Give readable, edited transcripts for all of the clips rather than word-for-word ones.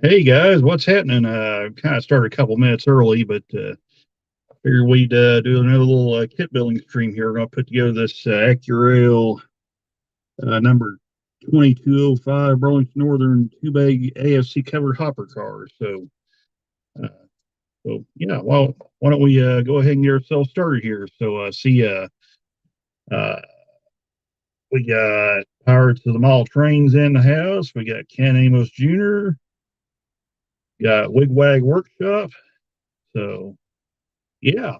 Hey guys, what's happening? Kind of started a couple minutes early, but figured we'd do another little kit building stream here. We're going to put together this Accurail number 2205 Burlington Northern two bay AFC covered hopper car. Uh, so yeah, well, why don't we go ahead and get ourselves started here? Uh, we got Pirates of the Mall Trains in the house. We got Ken Amos Jr. Got Wigwag Workshop. So yeah.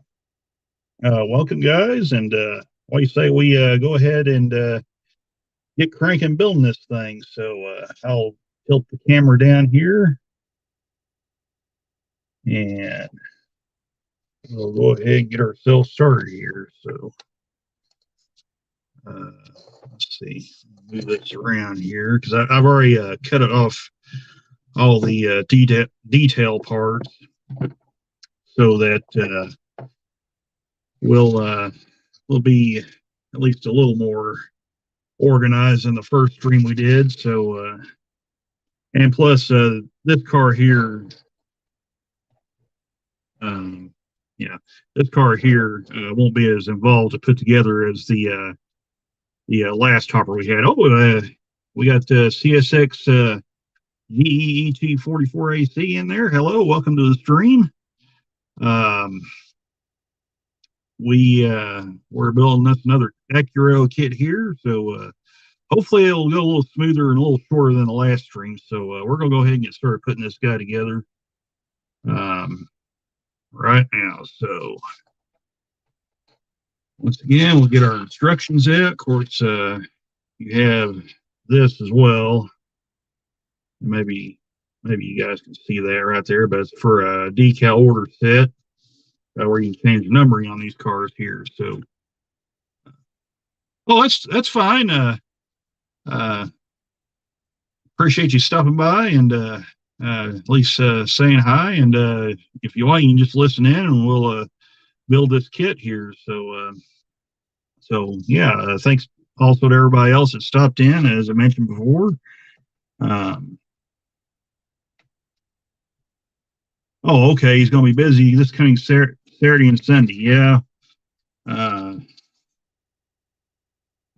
Welcome, guys, and what do you say we go ahead and get cranking building this thing? I'll tilt the camera down here, and we'll go ahead and get ourselves started here. Uh, let's see, move this around here because I've already cut it off all the detail parts so that we'll be at least a little more organized than the first stream we did. And plus, this car here, um, yeah, this car here won't be as involved to put together as the last hopper we had. We got CSX GEET 44AC in there. Hello, welcome to the stream. Um, we're building us another Accurail kit here, so hopefully it'll go a little smoother and a little shorter than the last stream. We're gonna go ahead and get started putting this guy together. Um, right now. So once again, we'll get our instructions out. Of course, you have this as well. Maybe you guys can see that right there, but it's for a decal order set where you can change the numbering on these cars here. Oh, that's fine. Uh, Appreciate you stopping by and at least saying hi. And if you want, you can just listen in, and we'll build this kit here. Yeah, thanks also to everybody else that stopped in, as I mentioned before. Um, okay, he's going to be busy this coming Saturday and Sunday. Yeah. Uh,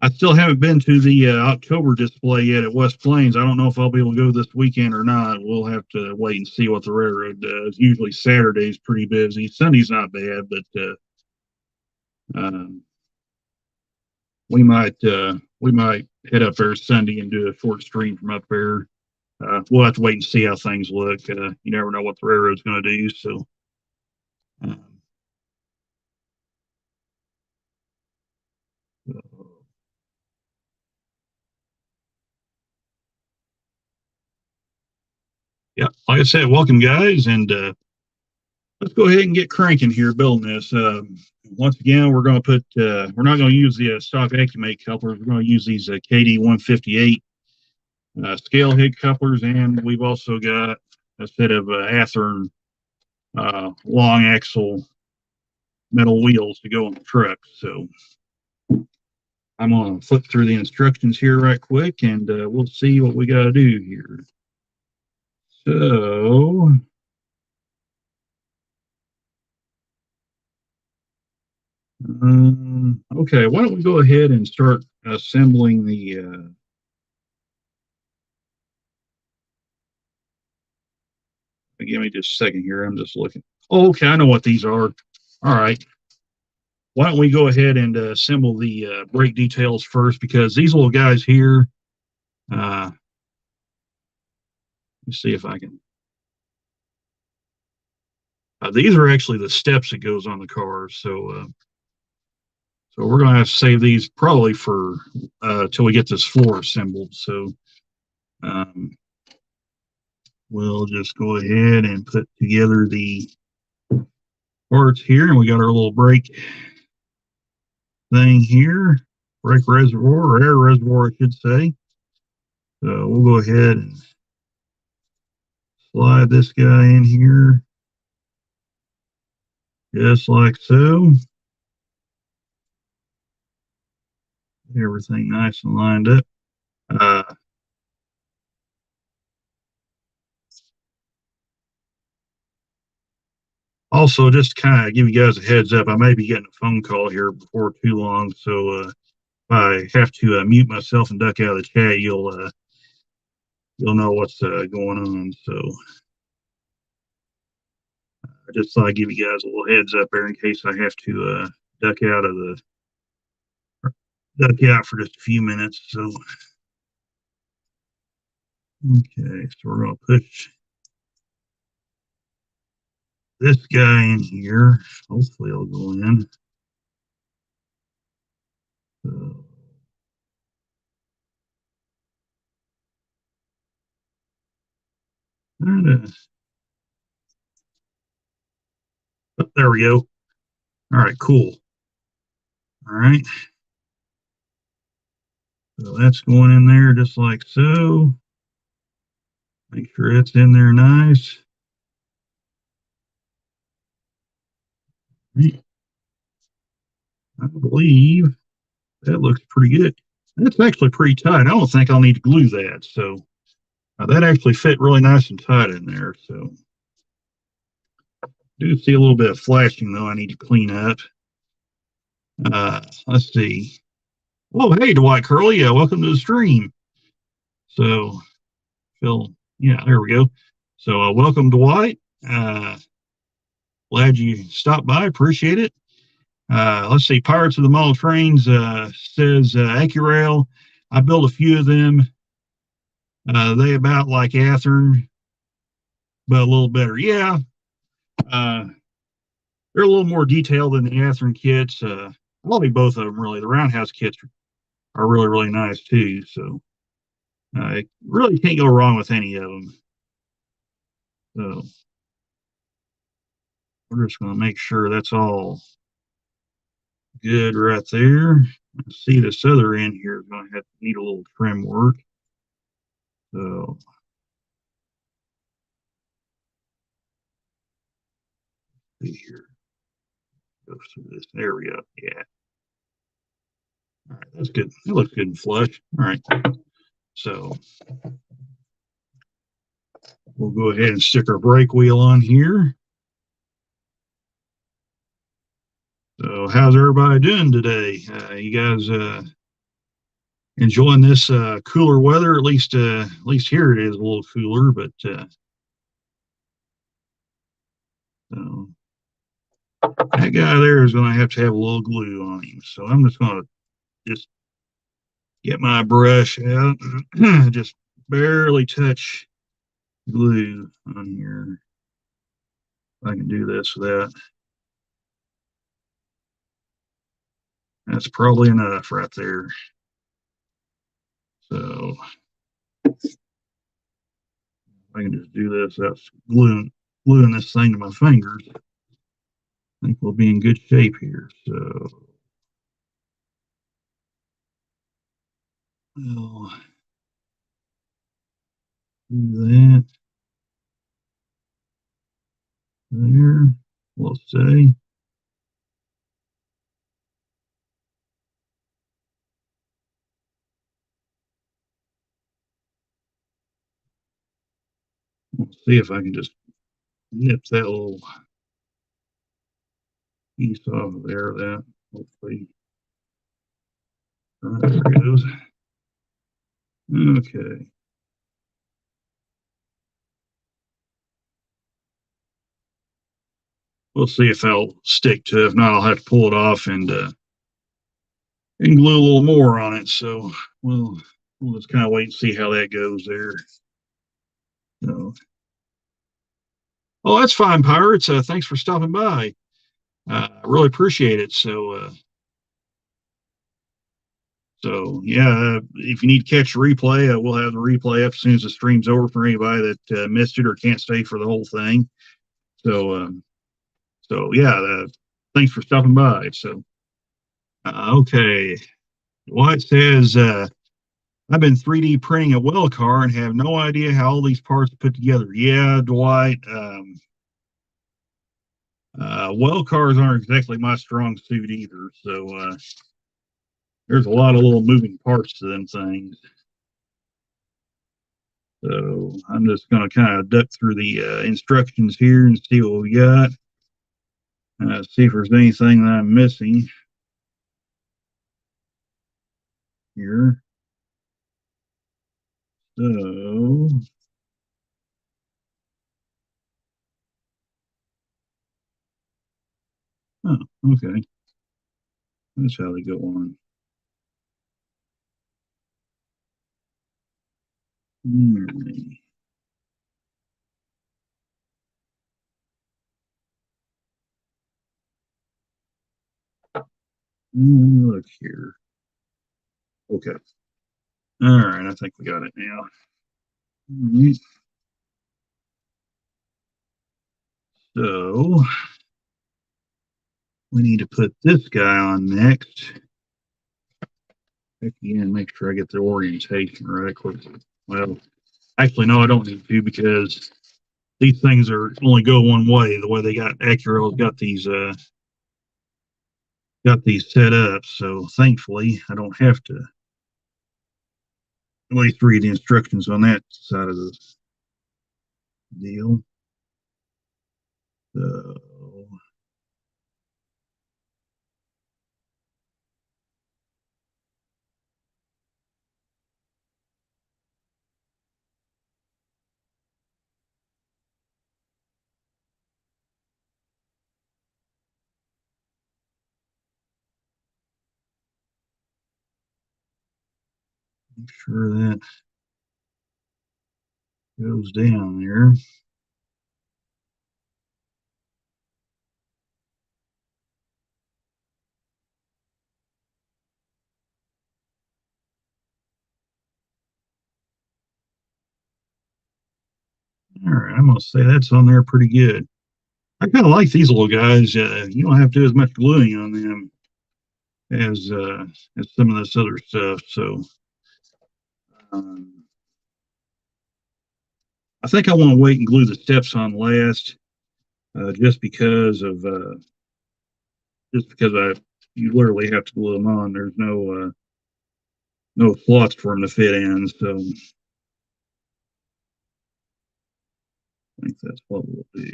I still haven't been to the October display yet at West Plains. I don't know if I'll be able to go this weekend or not. We'll have to wait and see what the railroad does. Usually Saturday's pretty busy. Sunday's not bad, but um, we might head up there Sunday and do a short stream from up there. We'll have to wait and see how things look. You never know what the railroad's going to do. Um, yeah, like I said, welcome guys, and let's go ahead and get cranking here building this. Once again, we're not going to use the stock Accumate couplers. We're going to use these KD 158 scale head couplers, and we've also got a set of Athearn long axle metal wheels to go on the truck. So I'm going to flip through the instructions here right quick, and we'll see what we got to do here. So okay, why don't we go ahead and start assembling the give me just a second here. I'm just looking. Oh, okay, I know what these are. All right. Why don't we go ahead and assemble the brake details first, because these little guys here, let me see if I can. These are actually the steps that goes on the car. So we're going to have to save these probably for till we get this floor assembled. Um, we'll just go ahead and put together the parts here, and we got our little brake thing here, brake reservoir, or air reservoir, I should say. So we'll go ahead and slide this guy in here, just like so. Everything nice and lined up. Uh, Also, just kind of give you guys a heads up, I may be getting a phone call here before too long, so if I have to mute myself and duck out of the chat, you'll know what's going on. So I just thought I'd give you guys a little heads up there in case I have to duck out of the duck out for just a few minutes. So okay, so we're gonna push this guy in here. Hopefully it'll go in. So, oh, there we go. All right, cool. All right. So that's going in there just like so. Make sure it's in there nice. I believe that looks pretty good. That's actually pretty tight. I don't think I'll need to glue that. So that actually fit really nice and tight in there. So do see a little bit of flashing though I need to clean up. Let's see. Oh, hey, Dwight Curley. Welcome to the stream. So, Phil, yeah, there we go. So, welcome, Dwight. Glad you stopped by. Appreciate it. Let's see. Pirates of the Model Trains says Accurail. I built a few of them. They about like Athearn, but a little better. Yeah. They're a little more detailed than the Athearn kits. Probably both of them, really. The Roundhouse kits are really, really nice, too. So, really can't go wrong with any of them. So, we're just going to make sure that's all good right there. Let's see, this other end here is going to have to need a little trim work. So, see here. Go through this. There we go. Yeah. All right, that's good. That looks good and flush. All right. So, we'll go ahead and stick our brake wheel on here. So, how's everybody doing today? You guys enjoying this cooler weather? At least here it is a little cooler, but so that guy there is going to have a little glue on him. So I'm just going to just get my brush out, just barely touch glue on here. If I can do this without. That's probably enough right there. So I can just do this. That's gluing this thing to my fingers. I think we'll be in good shape here. So we'll do that. There. We'll say. Let's see if I can just nip that little piece off of there. That hopefully. There it goes. Okay. We'll see if that'll stick to it. If not, I'll have to pull it off and glue a little more on it. So we'll just kind of wait and see how that goes there. So, oh, that's fine, Pirates. Thanks for stopping by. I really appreciate it. So yeah, if you need to catch a replay, we'll have the replay up as soon as the stream's over for anybody that missed it or can't stay for the whole thing. So yeah, thanks for stopping by. So okay, Dwight says I've been 3D printing a well car and have no idea how all these parts are put together. Yeah, Dwight. Well cars aren't exactly my strong suit either. So there's a lot of little moving parts to them things. So I'm just going to kind of duck through the instructions here and see what we got. See if there's anything that I'm missing here. So, oh, okay. That's how they go on. Alright. Look here. Okay. All right. I think we got it now. All right. So we need to put this guy on next. Again, make sure I get the orientation right. Well, actually, no, I don't need to because these things are only go one way. The way they got Acura got these set up. So thankfully, I don't have to at least read the instructions on that side of the deal. So make sure that goes down there. All right, I'm gonna say that's on there pretty good. I kind of like these little guys. You don't have to do as much gluing on them as some of this other stuff. So um, I think I want to wait and glue the steps on last, just because I you literally have to glue them on. There's no slots for them to fit in. So I think that's what we'll do.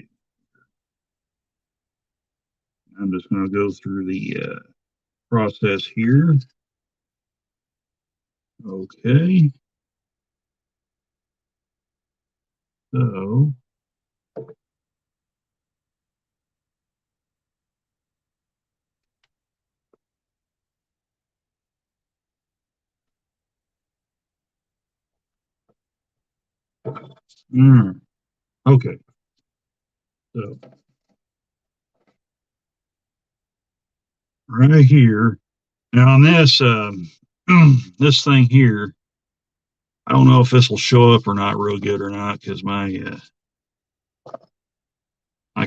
I'm just going to go through the process here. Okay. So mm, okay. So right here. Now on this this thing here, I don't know if this will show up or not real good or not because my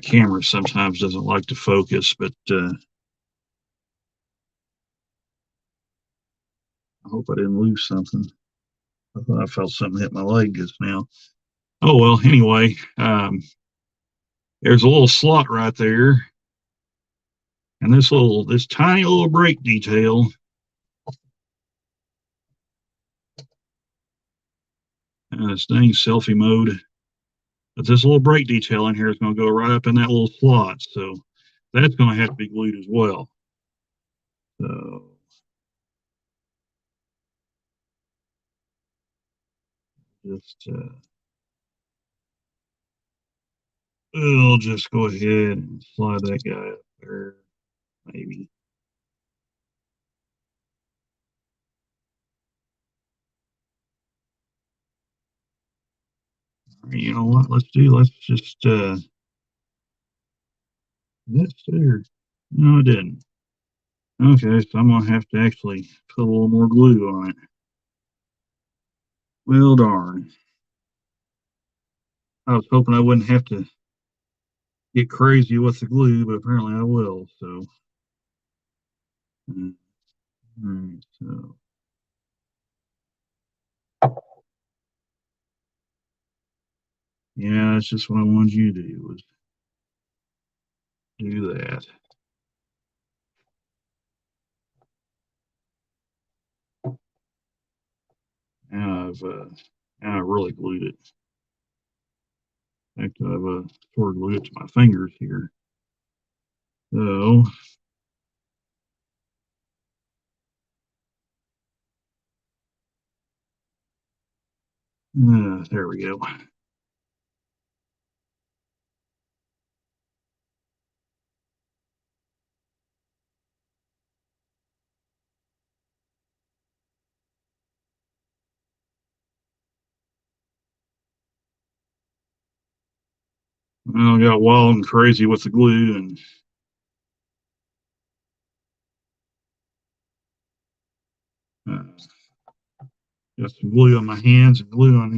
camera sometimes doesn't like to focus, but I hope I didn't lose something. I thought I felt something hit my leg just now. Oh well, anyway, there's a little slot right there, and this tiny little brake detail. This thing's selfie mode, but this little brake detail in here is going to go right up in that little slot, so that's going to have to be glued as well. So just we'll just go ahead and slide that guy up there, maybe. You know what? Let's just that's there. No, it didn't. Okay, so I'm gonna have to actually put a little more glue on it. Well, darn. I was hoping I wouldn't have to get crazy with the glue, but apparently I will. So, all right, so yeah, that's just what I wanted you to do was do that. Now now I've really glued it. In fact, I've sort of glued it to my fingers here. So there we go. I got wild and crazy with the glue and uh, got some glue on my hands and glue on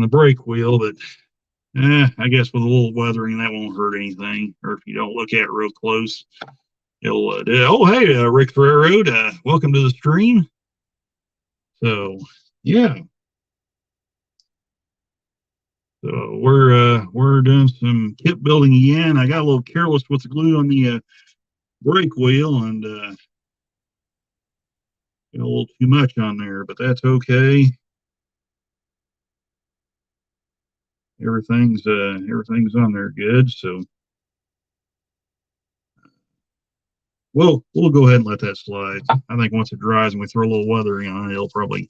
the brake wheel, but I guess with a little weathering that won't hurt anything. Or if you don't look at it real close, it'll. Oh, hey, Rick Railroad, welcome to the stream. So yeah, so we're doing some kit building again. I got a little careless with the glue on the brake wheel and got a little too much on there, but that's okay. Everything's on there good. So we'll go ahead and let that slide. I think once it dries and we throw a little weathering on it, it'll probably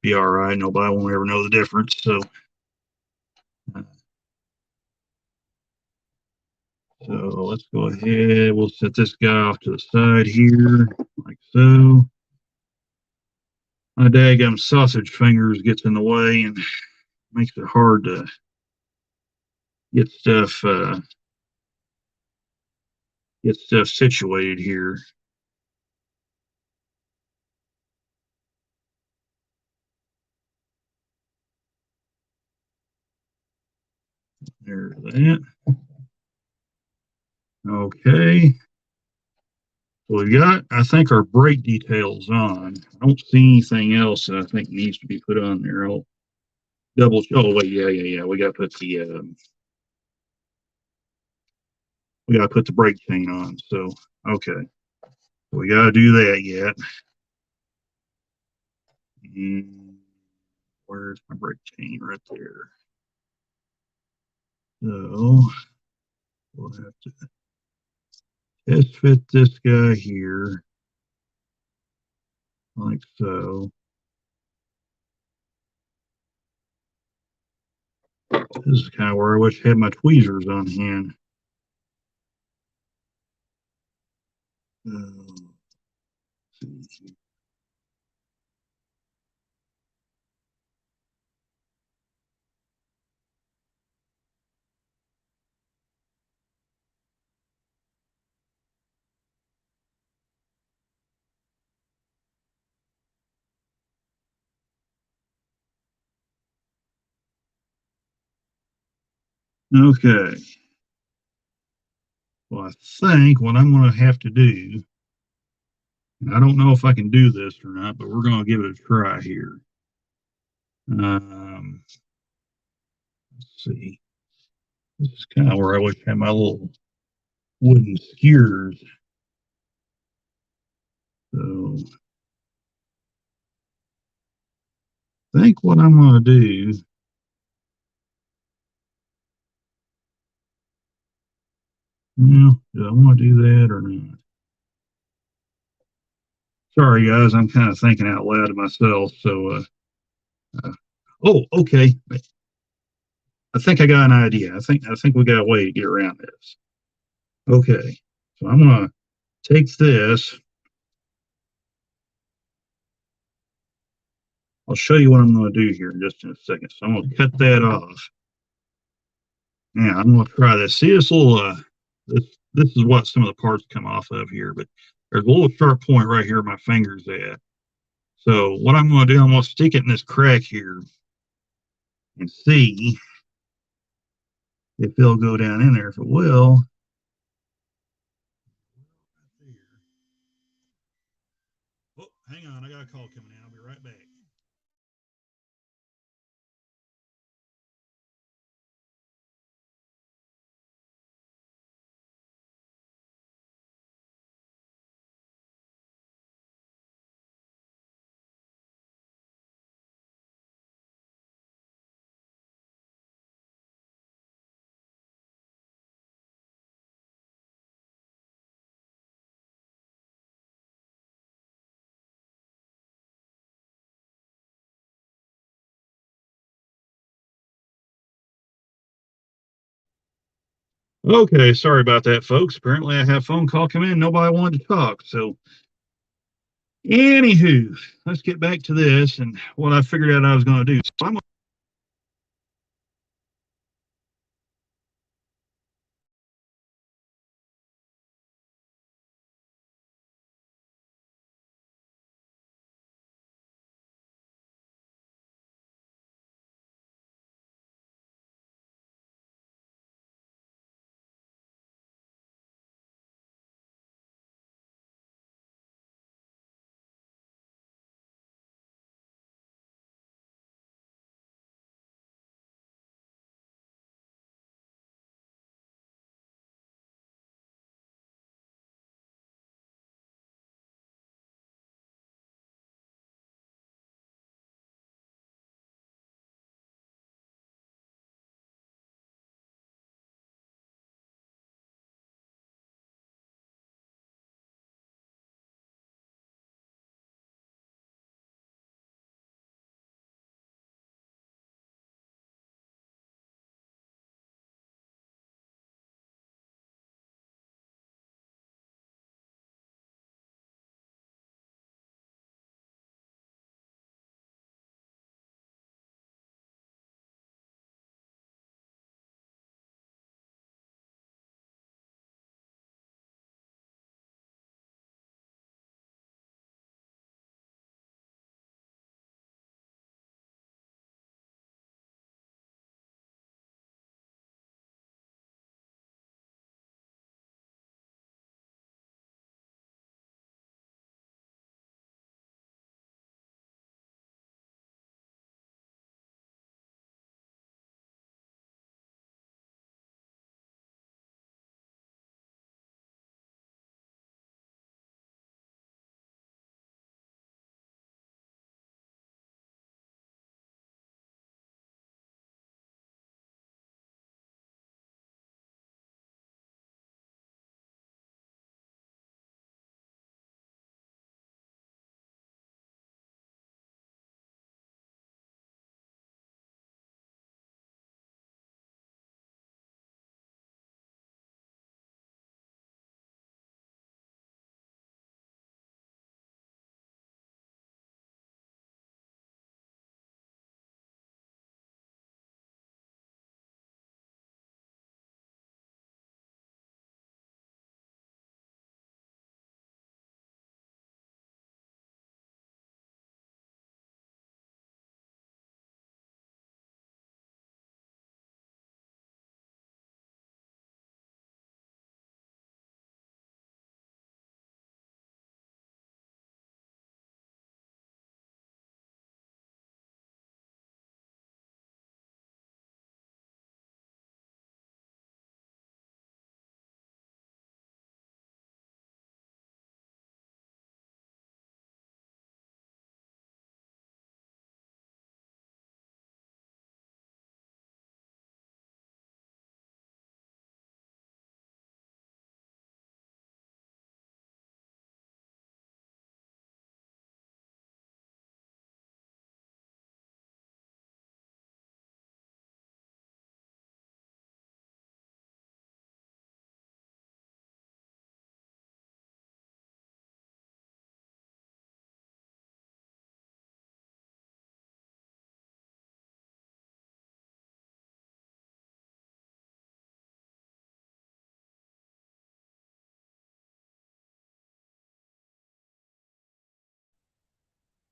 be all right. Nobody won't ever know the difference. So so let's go ahead. We'll set this guy off to the side here, like so. My daggum sausage fingers gets in the way and makes it hard to get stuff situated here. There's that. Okay. So we got, I think, our brake details on. I don't see anything else that I think needs to be put on there. I'll double. Oh wait, yeah. We got to put the brake chain on. So okay, we got to do that yet. And where's my brake chain? Right there. So we'll have to test fit this guy here, like so. This is kind of where I wish I had my tweezers on hand. Uh, okay. Well, I think what I'm going to have to do, and I don't know if I can do this or not, but we're going to give it a try here. Let's see. This is kind of where I wish I had my little wooden skewers. So I think what I'm going to do, do I want to do that or not? Sorry, guys, I'm kind of thinking out loud to myself. So, uh, oh, okay. I think I got an idea. I think we got a way to get around this. Okay, so I'm gonna take this. I'll show you what I'm gonna do here in just in a second. So I'm gonna cut that off. Yeah, I'm gonna try this. See this little this is what some of the parts come off of here, but there's a little sharp point right here my finger's at. So what I'm gonna do, I'm gonna stick it in this crack here and see if it'll go down in there. If it will. Oh, hang on, I got a call coming in. I'll be right back. Okay, sorry about that, folks. Apparently, I have a phone call come in. Nobody wanted to talk. So, anywho, let's get back to this and what I figured out I was going to do. So, I'm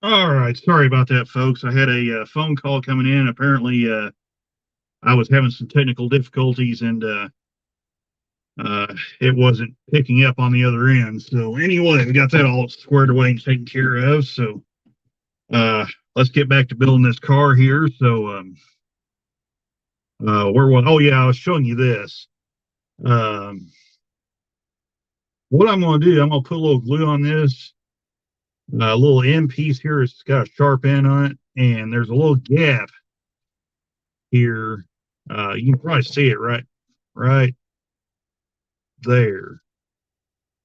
all right. Sorry about that, folks. I had a phone call coming in. Apparently, I was having some technical difficulties and it wasn't picking up on the other end. So, anyway, we got that all squared away and taken care of. So, uh, let's get back to building this car here. So, where was, oh, yeah, I was showing you this. Um, what I'm going to do, I'm going to put a little glue on this. A little end piece here. It's got a sharp end on it, and there's a little gap here. You can probably see it right there,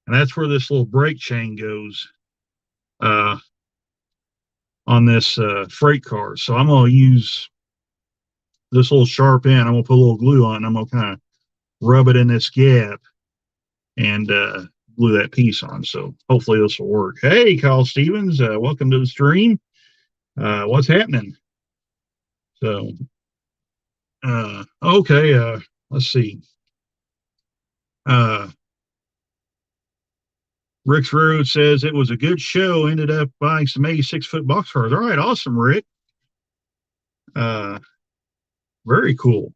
and that's where this little brake chain goes uh, on this freight car. So I'm going to use this little sharp end. I'm going to put a little glue on. I'm going to kind of rub it in this gap and glue that piece on. So hopefully this will work. Hey, Kyle Stevens, welcome to the stream. What's happening? So, okay, let's see. Rick's Road says it was a good show. Ended up buying some 86-foot box cars. All right, awesome, Rick. Very cool.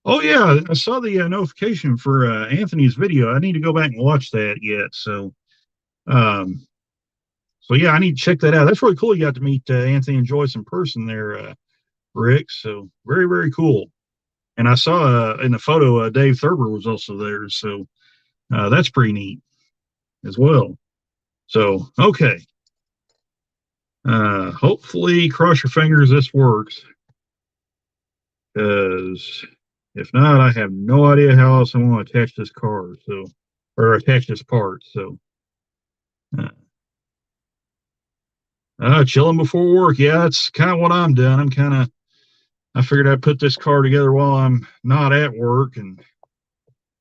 Oh yeah, I saw the notification for Anthony's video. I need to go back and watch that yet. Um, so yeah, I need to check that out. That's really cool. You got to meet Anthony and Joyce in person there, Rick. So very, very cool. And I saw in the photo Dave Thurber was also there. So that's pretty neat as well. So okay, hopefully, cross your fingers this works. Because if not, I have no idea how else I want to attach this car. So, or attach this part. So, chilling before work. Yeah, that's kind of what I'm doing. I figured I'd put this car together while I'm not at work and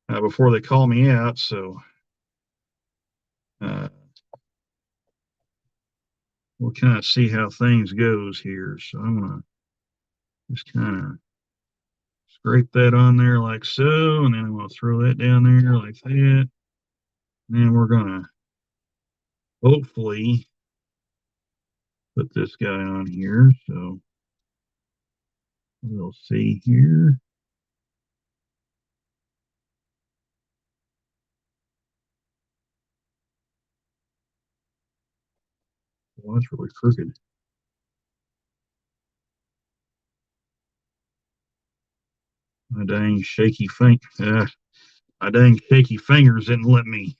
before they call me out. So, we'll kind of see how things goes here. So I'm gonna just kind of scrape that on there like so, and then I'm gonna throw that down there like that. And then we're gonna hopefully put this guy on here. So we'll see here. Well, that's really crooked. My dang shaky fingers didn't let me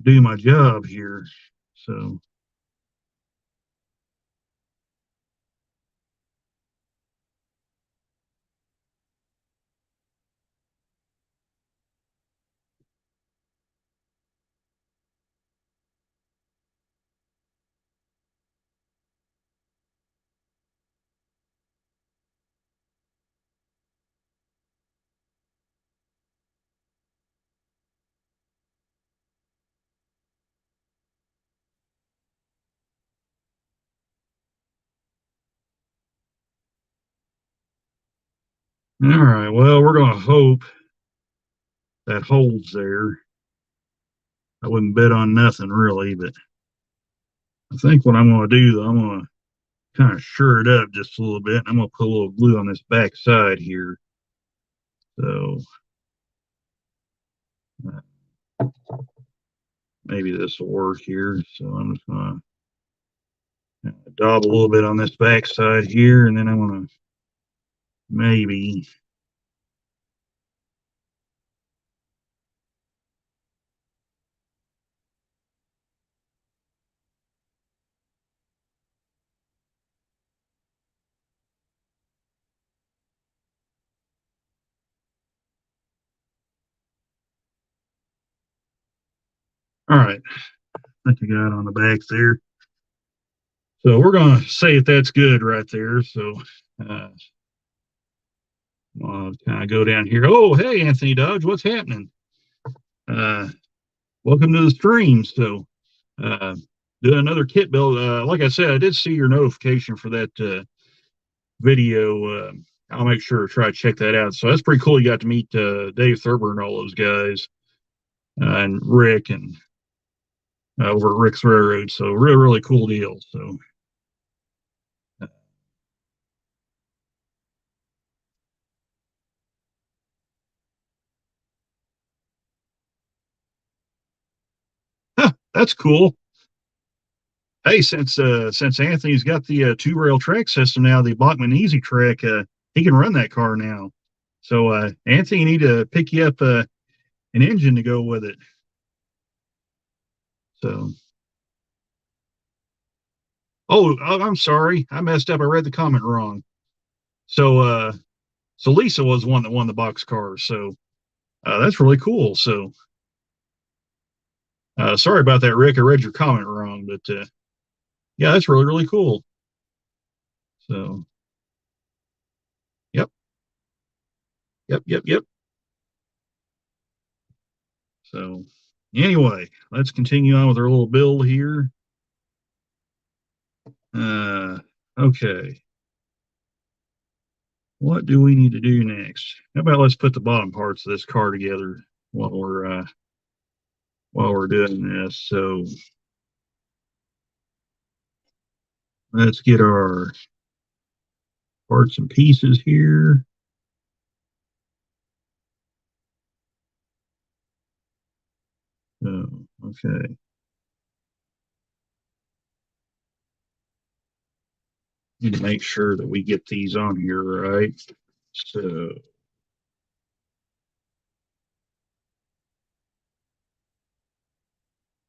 do my job here. So all right, well, we're gonna hope that holds there. I wouldn't bet on nothing really, but I think what I'm gonna do though, I'm gonna kind of sure it up just a little bit. I'm gonna put a little glue on this back side here. So maybe this will work here. So I'm just gonna daub a little bit on this back side here, and then I'm gonna maybe all right. I think I got it on the back there. So we're gonna say that that's good right there. So I'll kind of go down here. Oh, hey, Anthony Dodge, what's happening? Welcome to the stream. So doing another kit build. Like I said, I did see your notification for that video. I'll make sure to try to check that out. So that's pretty cool. You got to meet Dave Thurber and all those guys, and Rick and over at Rick's Railroad. So really, really cool deal. So. That's cool. Hey, since Anthony's got the two rail track system now, the Bachmann Easy Track, he can run that car now. So Anthony, you need to pick you up an engine to go with it. So, oh, I'm sorry, I messed up. I read the comment wrong. So Lisa was the one that won the box car. So that's really cool. So sorry about that, Rick. I read your comment wrong, but Yeah, that's really, really cool. So, yep, yep. So, anyway, let's continue on with our little build here. Okay. What do we need to do next? How about let's put the bottom parts of this car together while we're doing this. So let's get our parts and pieces here. Oh, okay. Need to make sure that we get these on here right. So,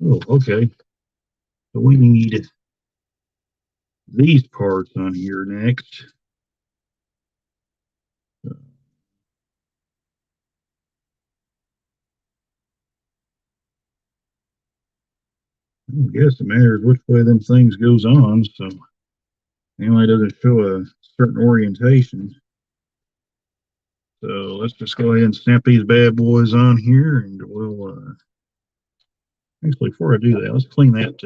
oh, okay. So we need these parts on here next. I guess it matters which way them things goes on. So anyway, it doesn't show a certain orientation. So let's just go ahead and snap these bad boys on here, and we'll actually before I do that, let's clean that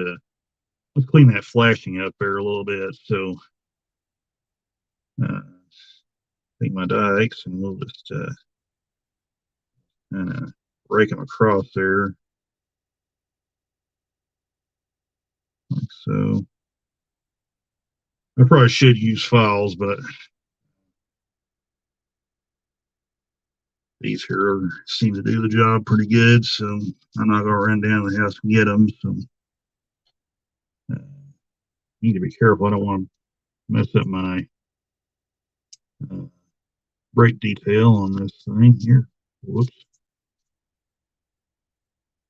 flashing up there a little bit. So take my dikes and we'll just kind of break them across there, like so. I probably should use files, but these here seem to do the job pretty good, so I'm not gonna run down the house and get them. So need to be careful. I don't want to mess up my uh, brake detail on this thing here. Whoops.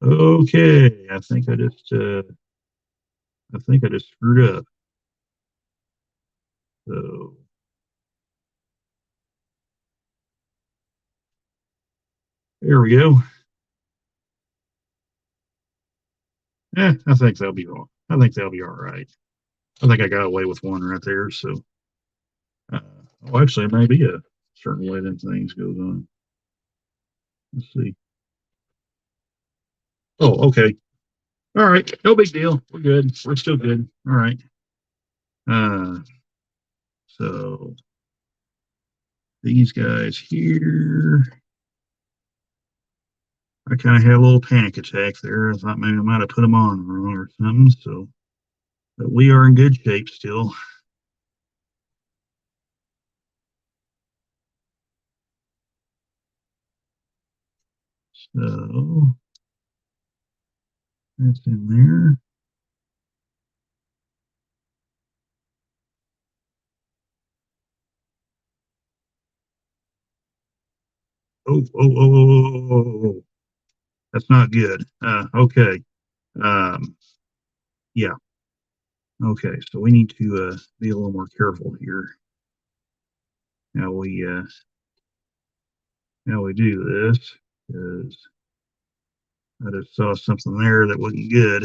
Okay, I think I just screwed up. So there we go. I think that'll be wrong. I think that'll be all right. I think I got away with one right there. So, uh, well, actually, it may be a certain way that things goes on. Let's see. Oh, okay. All right. No big deal. We're good. We're still good. All right. Uh, so these guys here, I kind of had a little panic attack there. I thought maybe I might have put them on wrong or something. So, but we are in good shape still. So that's in there. Oh. That's not good. Okay. Um, yeah. Okay. So we need to be a little more careful here. How we uh, how we do this, because I just saw something there that wasn't good.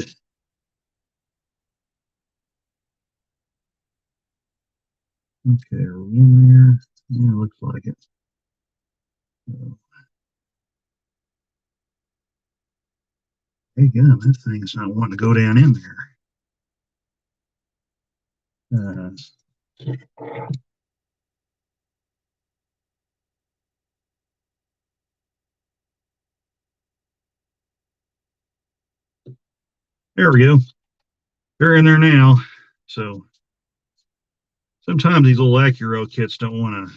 Okay, are we in there? Yeah, looks like it. So, hey, gum, that thing's not wanting to go down in there. There we go. They're in there now. So sometimes these little Acuro kits don't want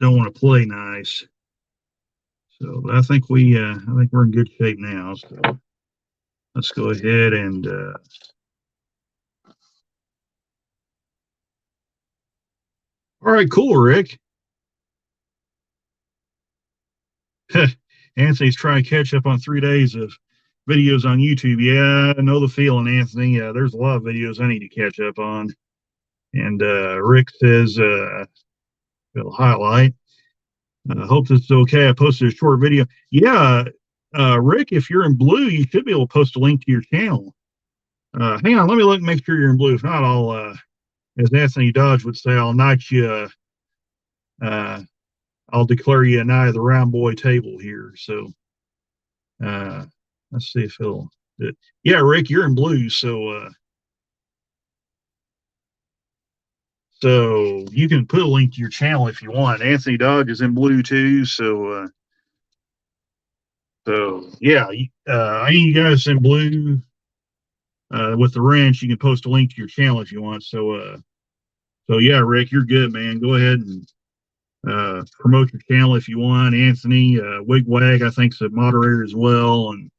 to play nice. So, but I think we're in good shape now. So let's go ahead and all right, cool, Rick. Anthony's trying to catch up on 3 days of videos on YouTube. Yeah, I know the feeling, Anthony. There's a lot of videos I need to catch up on. And Rick says, it'll highlight. I hope this is okay. I posted a short video. Yeah, Rick, if you're in blue, you should be able to post a link to your channel. Hang on, let me look, make sure you're in blue. If not, as Anthony Dodge would say, I'll knight you. Uh, I'll declare you a knight of the round boy table here. So, uh, let's see if he'll. Yeah, Rick, you're in blue. So you can put a link to your channel if you want. Anthony Dodge is in blue too. So yeah, any of you guys in blue with the wrench, you can post a link to your channel if you want. So yeah, Rick, you're good, man. Go ahead and promote your channel if you want. Anthony, Wigwag, I think, is a moderator as well, and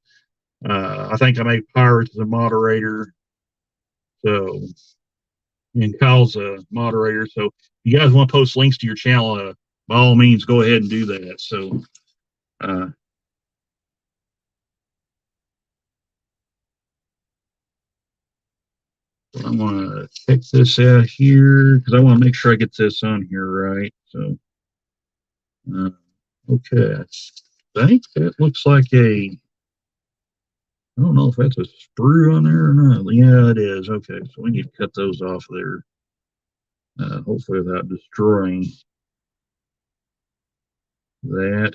I think I made Pirates as a moderator. So, and Kyle's a moderator. So, if you guys want to post links to your channel, by all means, go ahead and do that. So, uh, I'm gonna check this out here because I want to make sure I get this on here right. So, uh, okay, I think that looks like a. I don't know if that's a sprue on there or not. Yeah, it is. Okay, so we need to cut those off there. Hopefully without destroying that.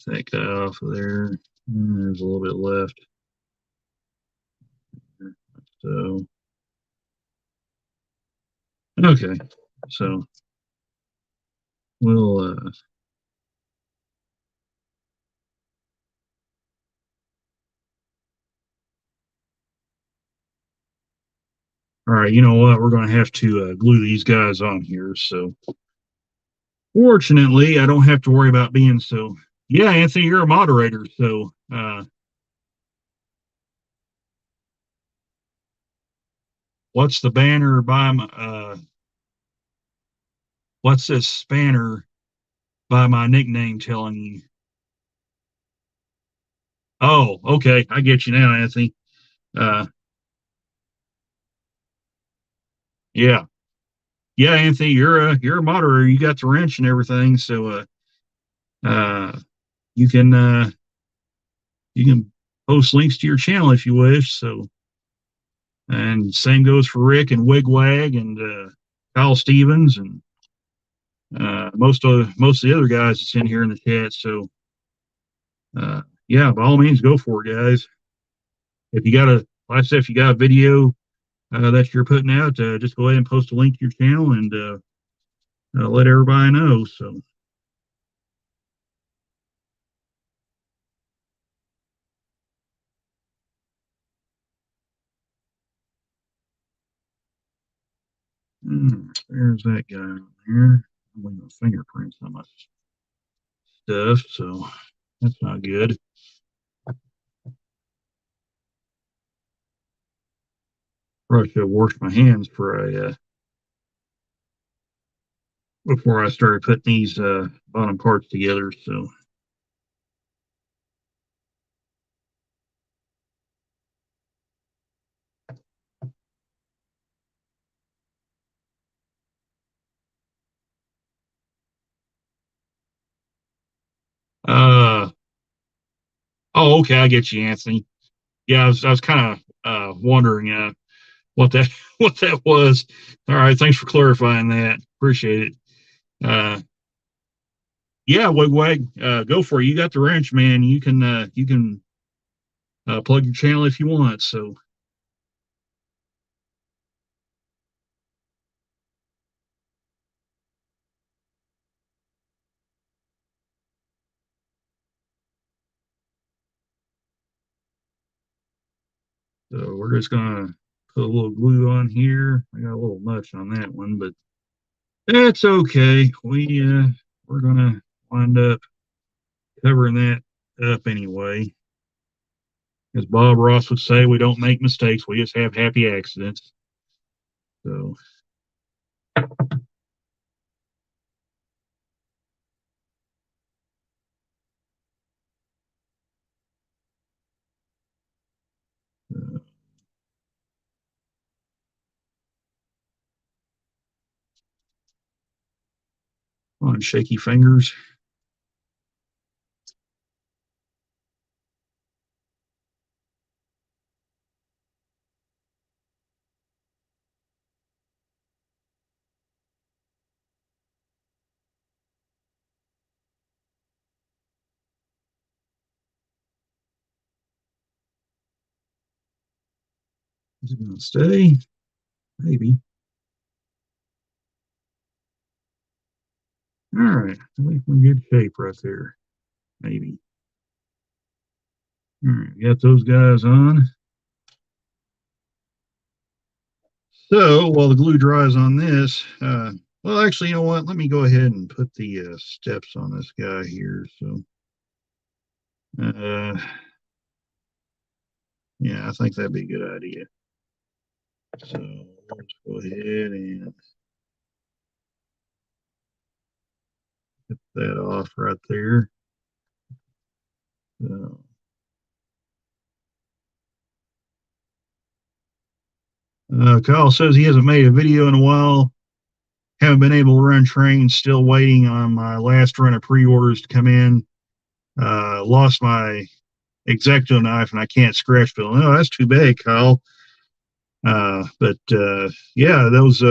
Take that off of there. There's a little bit left. So, okay. So, we'll, all right, you know what? We're going to have to glue these guys on here. So, fortunately, I don't have to worry about being so. Yeah, Anthony, you're a moderator. So, what's the banner by my, what's this banner by my nickname telling you? Oh, okay. I get you now, Anthony. Uh, yeah. Yeah, Anthony, you're a moderator. You got the wrench and everything. So, uh, you can, you can post links to your channel if you wish. So, and same goes for Rick and Wigwag and Kyle Stevens and most of the other guys that's in here in the chat. So, yeah, by all means, go for it, guys. If you got a, like I said, if you got a video that you're putting out, just go ahead and post a link to your channel and let everybody know. So, there's that guy on there. I'm leaving fingerprints on my stuff, so that's not good. Probably should have washed my hands before I started putting these bottom parts together. So, uh, oh, okay, I get you, Anthony. Yeah, I was kind of wondering what that what that was. All right, thanks for clarifying that. Appreciate it. Uh, yeah, Wig go for it. You got the wrench, man. You can plug your channel if you want. So, we're just gonna put a little glue on here. I got a little much on that one, but that's okay. We're gonna wind up covering that up anyway. As Bob Ross would say, we don't make mistakes. We just have happy accidents. So, uh, on shaky fingers. Is it gonna stay? Maybe. All right, I think we're in good shape right there. Maybe. All right, got those guys on. So while the glue dries on this, well, actually, you know what? Let me go ahead and put the steps on this guy here. So, uh, yeah, I think that'd be a good idea. So let's go ahead and get that off right there. So, Kyle says he hasn't made a video in a while. Haven't been able to run trains. Still waiting on my last run of pre-orders to come in. Lost my X-Acto knife and I can't scratch build. Oh, that's too bad, Kyle. But yeah, those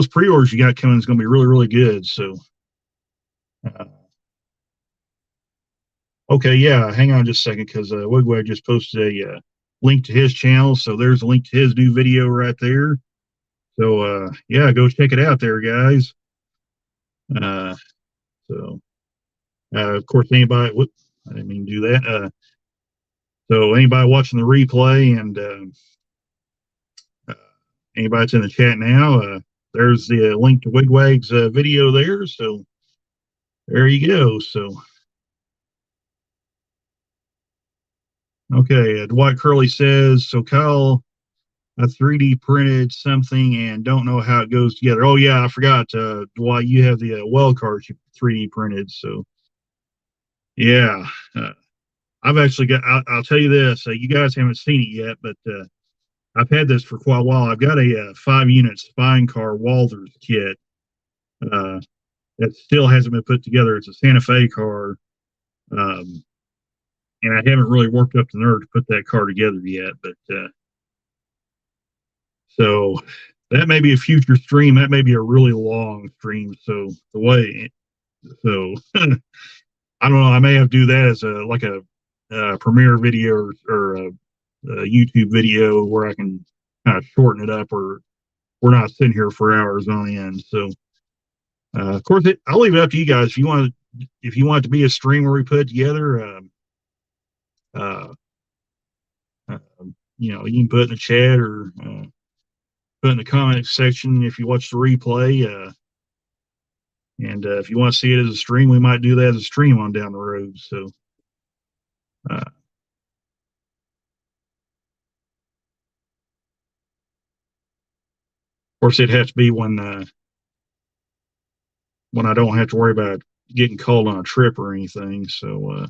pre-orders you got coming is going to be really, really good. So, uh, okay, yeah, hang on just a second because Wigwag just posted a link to his channel. So there's a link to his new video right there. So yeah, go check it out there, guys. Uh, so of course, anybody, whoop, I didn't mean to do that. So anybody watching the replay and uh, anybody that's in the chat now, there's the link to Wigwag's video there. So there you go. So okay, Dwight Curley says, so Kyle, I 3D printed something and don't know how it goes together. Oh yeah, I forgot, Dwight, you have the well cards you 3D printed. So yeah, I've actually got. I'll tell you this. You guys haven't seen it yet, but I've had this for quite a while. I've got a 5-unit spine car Walthers kit uh, that still hasn't been put together. It's a Santa Fe car, um, and I haven't really worked up the nerve to put that car together yet. But so that may be a future stream. That may be a really long stream. So the way, so I don't know. I may have to do that as a like a premiere video or a YouTube video where I can kind of shorten it up, or we're not sitting here for hours on end. So, of course, I'll leave it up to you guys if you want it to be a stream where we put it together. Uh, uh, you know, you can put it in the chat or put in the comment section if you watch the replay. And if you want to see it as a stream, we might do that as a stream on down the road. So, of course, it'd have to be when I don't have to worry about getting called on a trip or anything. So,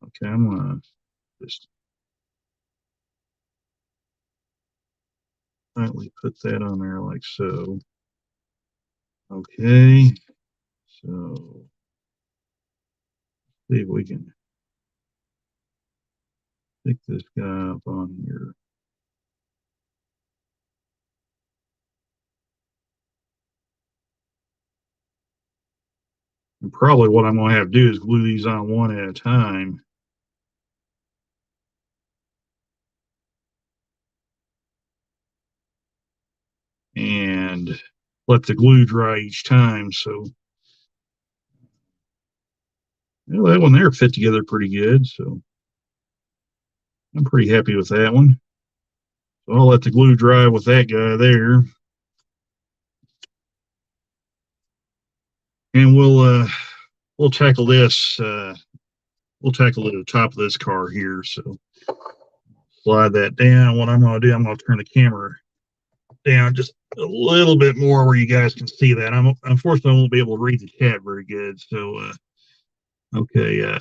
okay, I'm gonna just lightly put that on there like so. Okay, so see if we can pick this guy up on here. And probably what I'm going to have to do is glue these on one at a time. And let the glue dry each time. So well, that one there fit together pretty good. So I'm pretty happy with that one. So I'll let the glue dry with that guy there. And we'll tackle this. We'll tackle it at the top of this car here. So slide that down. What I'm going to do, I'm going to turn the camera down just a little bit more where you guys can see that. I'm unfortunately I won't be able to read the chat very good. So okay.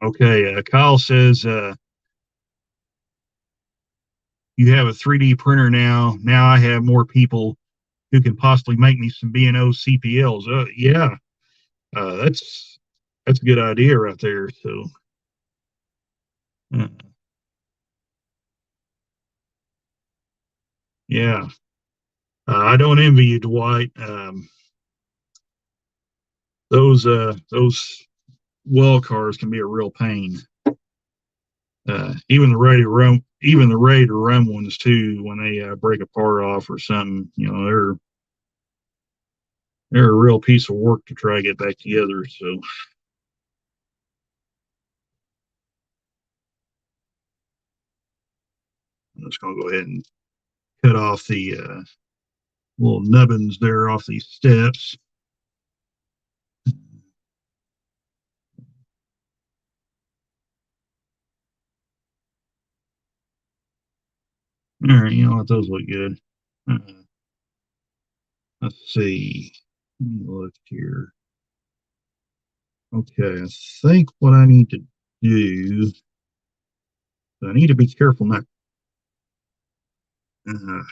Okay. Kyle says you have a 3D printer now. Now I have more people who can possibly make me some B&O CPLs. Yeah. That's a good idea right there. So uh, yeah. I don't envy you, Dwight. Those well cars can be a real pain. Even the ready to run ones too, when they break a part off or something, they're a real piece of work to try to get back together. So I'm just gonna go ahead and cut off the little nubbins there off these steps. All right, you know what? Those look good. Uh, let's see. Let me look here. Okay, I think what I need to do, I need to be careful not. Uh,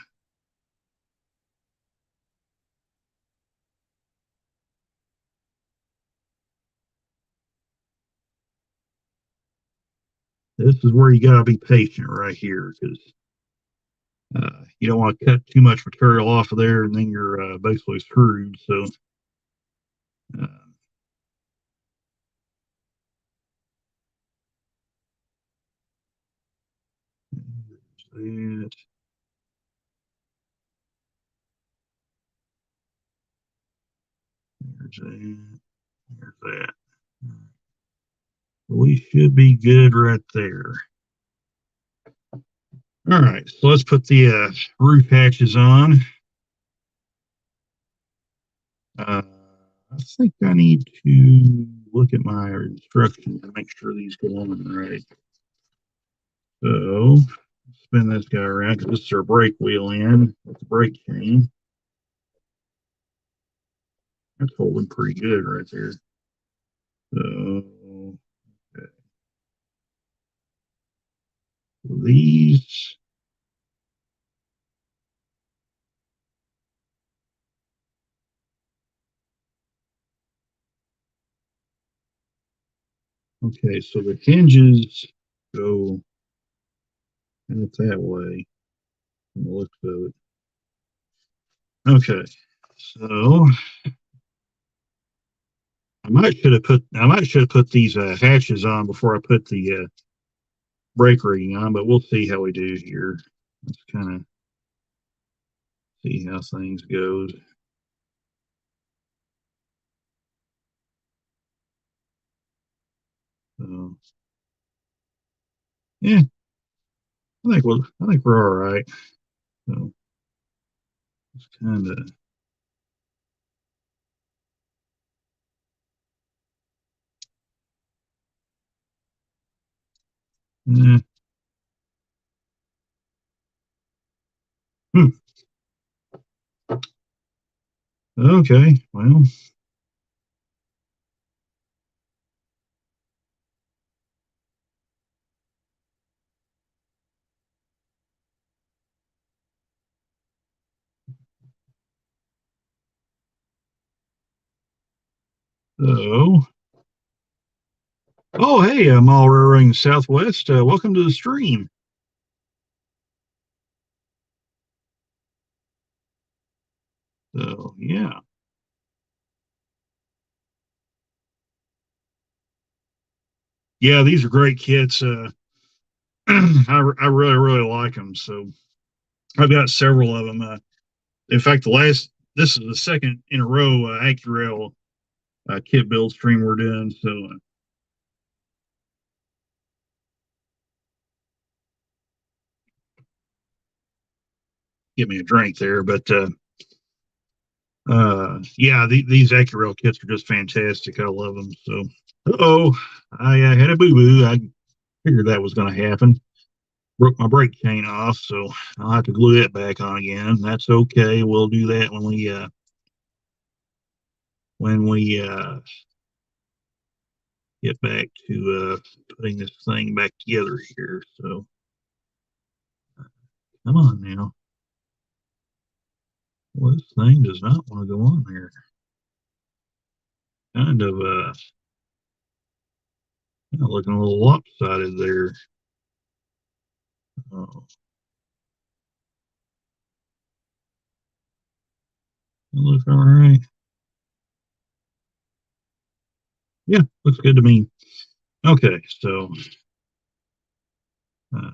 this is where you gotta be patient right here, because you don't want to cut too much material off of there, and then you're basically screwed. So. Uh, there's that. There's that. There's that. We should be good right there. All right, so let's put the roof hatches on. I think I need to look at my instructions to make sure these go on right. So spin this guy around because this is our brake wheel in with the brake chain. That's holding pretty good right there. So okay. These. Okay, so the hinges go out that way from the looks of it. Okay, so I might should have put these hatches on before I put the brake rating on, but we'll see how we do here. Let's kind of see how things goes. So yeah, I think we're all right. So it's kind of eh. Hmm. Okay. Well, so oh hey, Mall Railroading Southwest. Welcome to the stream. So yeah, yeah, these are great kits. I really like them. So I've got several of them. In fact, this is the second in a row AccuRail kit build stream we're doing. So get me a drink there, but yeah, these AccuRail kits are just fantastic. I love them. So oh, I had a boo boo. I figured that was going to happen. Broke my brake chain off, so I'll have to glue it back on again. That's okay. We'll do that when we get back to putting this thing back together here. So come on now. Well, this thing does not want to go on there. Kind of looking a little lopsided there. Oh, it looks all right. Yeah, looks good to me. Okay, so uh,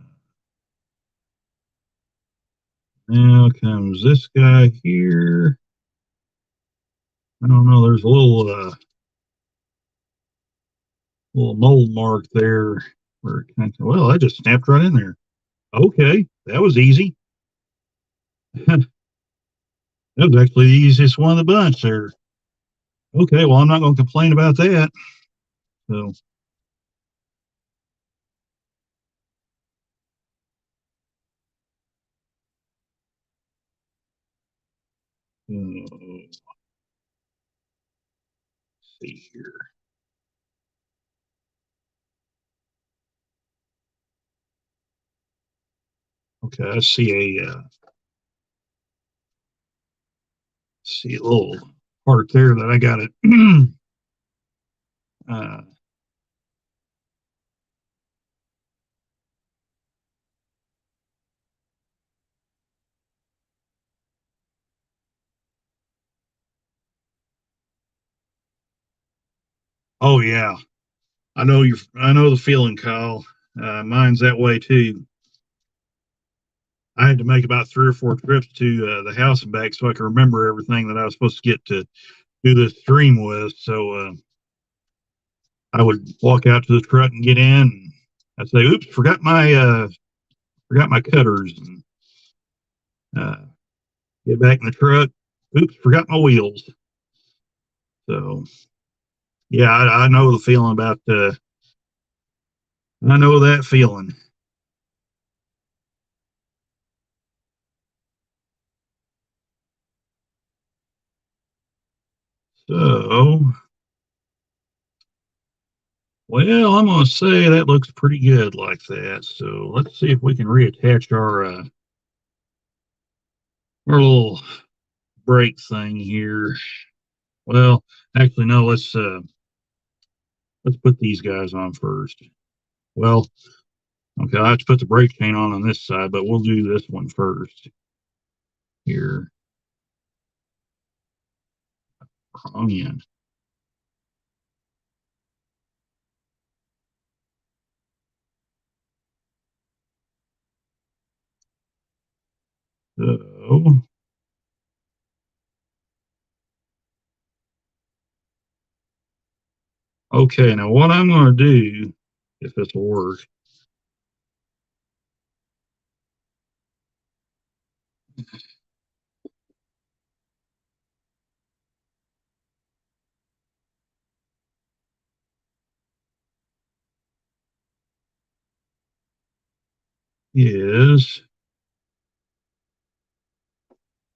now comes this guy here. I don't know. There's a little mold mark there. Where it kind of, well, I just snapped right in there. Okay, that was easy. That was actually the easiest one of the bunch there. Okay, well, I'm not going to complain about that. So, let's see here. Okay, I see a little part there that I got it. uh, oh yeah, I know you. I know the feeling, Kyle. Mine's that way too. I had to make about 3 or 4 trips to the house and back so I could remember everything that I was supposed to get to do this stream with. So I would walk out to the truck and get in. And I'd say, "Oops, forgot my cutters." And uh, get back in the truck. Oops, forgot my wheels. So yeah, I know the feeling about. I know that feeling. So well, I'm gonna say that looks pretty good like that. So let's see if we can reattach our little brake thing here. Well, actually, no. Let's put these guys on first. Well, okay, I have to put the brake chain on this side, but we'll do this one first here. Wrong. So okay, now what I'm going to do, if this will work, is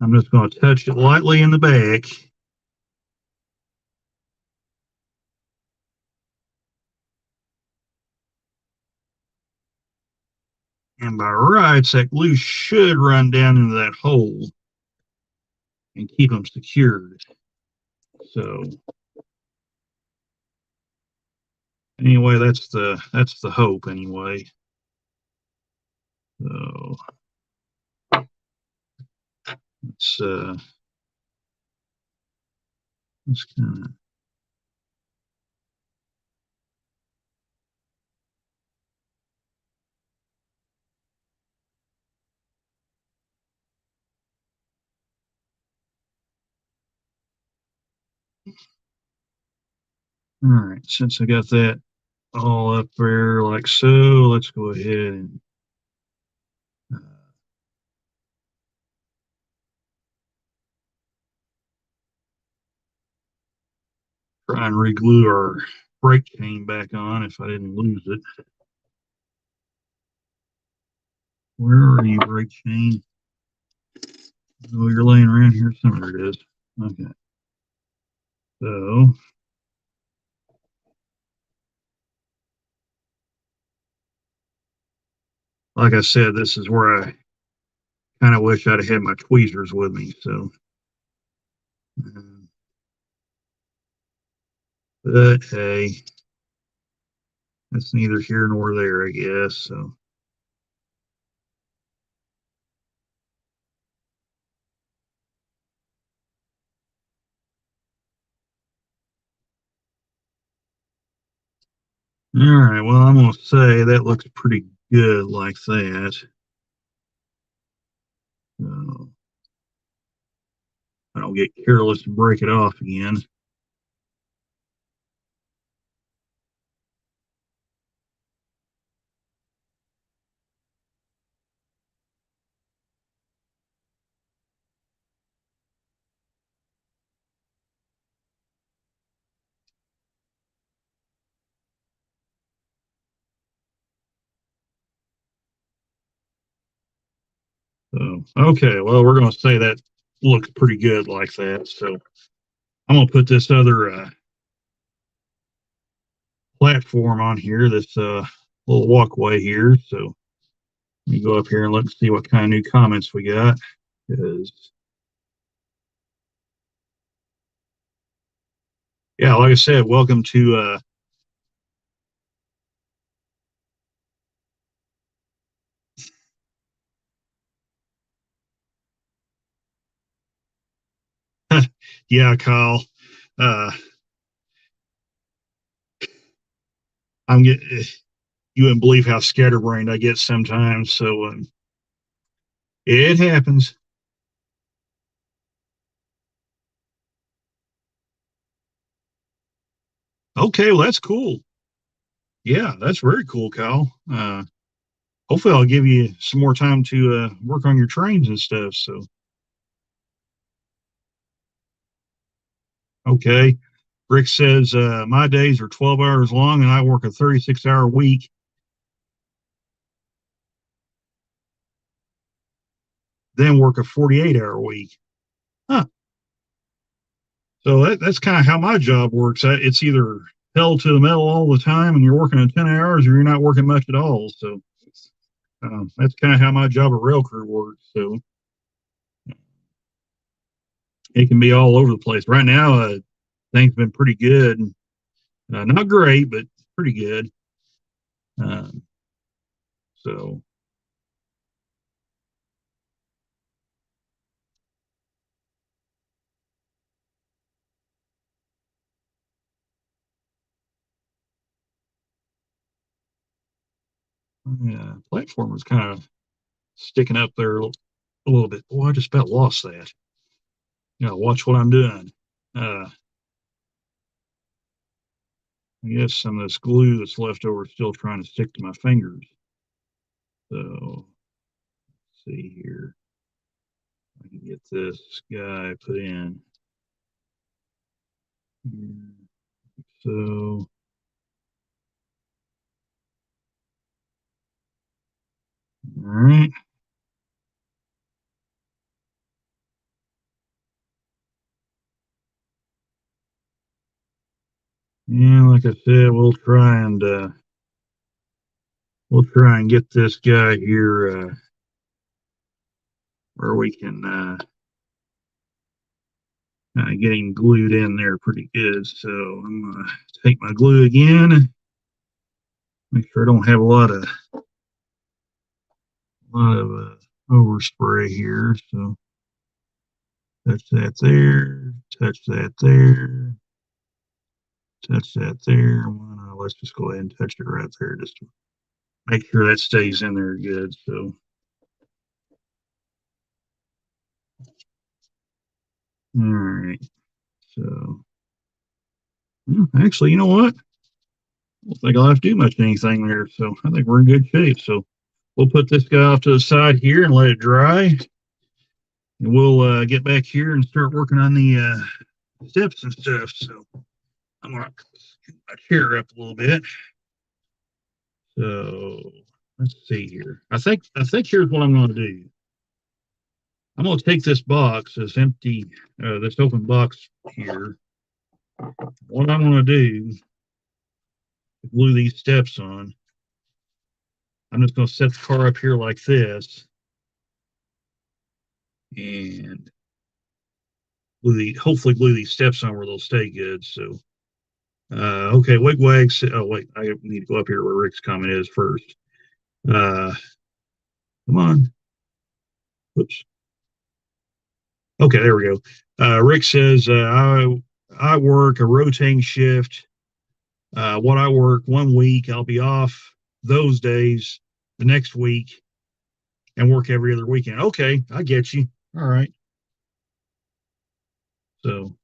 I'm just going to touch it lightly in the back. And by rights, that glue should run down into that hole and keep them secured. So anyway, that's the hope anyway. So let's let's kind of all right. Since I got that all up there like so, let's go ahead and uh, try and reglue our brake chain back on if I didn't lose it. Where are you, brake chain? Oh, you're laying around here somewhere. It is. Okay. So, like I said, this is where I kind of wish I'd have had my tweezers with me. So, um, but hey, that's neither here nor there, I guess. So, All right. Well, I'm going to say that looks pretty good like that. So I don't get careless and break it off again. So, okay. Well, we're going to say that looks pretty good like that. So I'm going to put this other platform on here, this little walkway here. So let me go up here and let's see what kind of new comments we got. Because, yeah, like I said, welcome to yeah, Kyle. Uh, I'm getting, you wouldn't believe how scatterbrained I get sometimes. So it happens. Okay, well, that's cool. Yeah, that's very cool, Kyle. Hopefully, I'll give you some more time to work on your trains and stuff. So, okay. Rick says, my days are 12 hours long and I work a 36-hour week, then work a 48-hour week. Huh. So that's kind of how my job works. It's either hell to the metal all the time and you're working at 10 hours or you're not working much at all. So that's kind of how my job at rail crew works. So it can be all over the place. Right now, things have been pretty good. Not great, but pretty good. Um, so, yeah, platform was kind of sticking up there a little bit. Oh, I just about lost that. Watch what I'm doing. I guess some of this glue that's left over is still trying to stick to my fingers. So, let's see here. I can get this guy put in. So, all right. And like I said, we'll try and get this guy here where we can get him glued in there pretty good. So I'm gonna take my glue again. Make sure I don't have a lot of overspray here. So touch that there, touch that there, touch that there. Let's just go ahead and touch it right there just to make sure that stays in there good. So, all right. So, actually, you know what? I don't think I'll have to do much anything there. So I think we're in good shape. So we'll put this guy off to the side here and let it dry. And we'll get back here and start working on the steps and stuff. So I'm going to get my chair up a little bit. So let's see here. I think here's what I'm going to do. I'm going to take this box, this open box here. What I'm going to do is glue these steps on. I'm just going to set the car up here like this and hopefully glue these steps on where they'll stay good. So, okay, wigwags. Oh, wait, I need to go up here where Rick's comment is first. Come on. Whoops. Okay, there we go. Rick says, I work a rotating shift what I work one week, I'll be off those days the next week and work every other weekend. Okay, I get you. All right. So,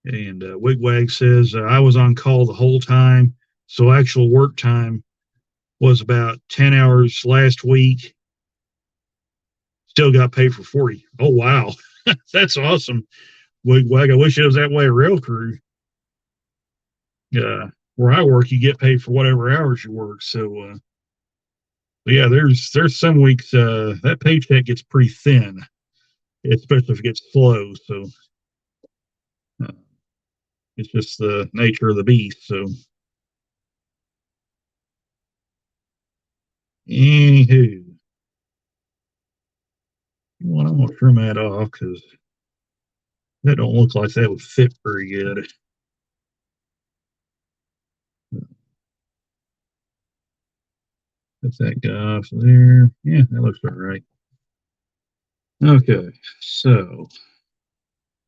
and Wigwag says I was on call the whole time, so actual work time was about 10 hours last week. Still got paid for 40. Oh, wow. That's awesome. Wigwag, I wish it was that way at Rail Crew. Where I work, you get paid for whatever hours you work. So, yeah, there's some weeks that paycheck gets pretty thin, especially if it gets slow. So, uh, it's just the nature of the beast. So, anywho, well, I'm gonna trim that off because that don't look like that would fit very good. Put that guy off there. Yeah, that looks all right. Okay, so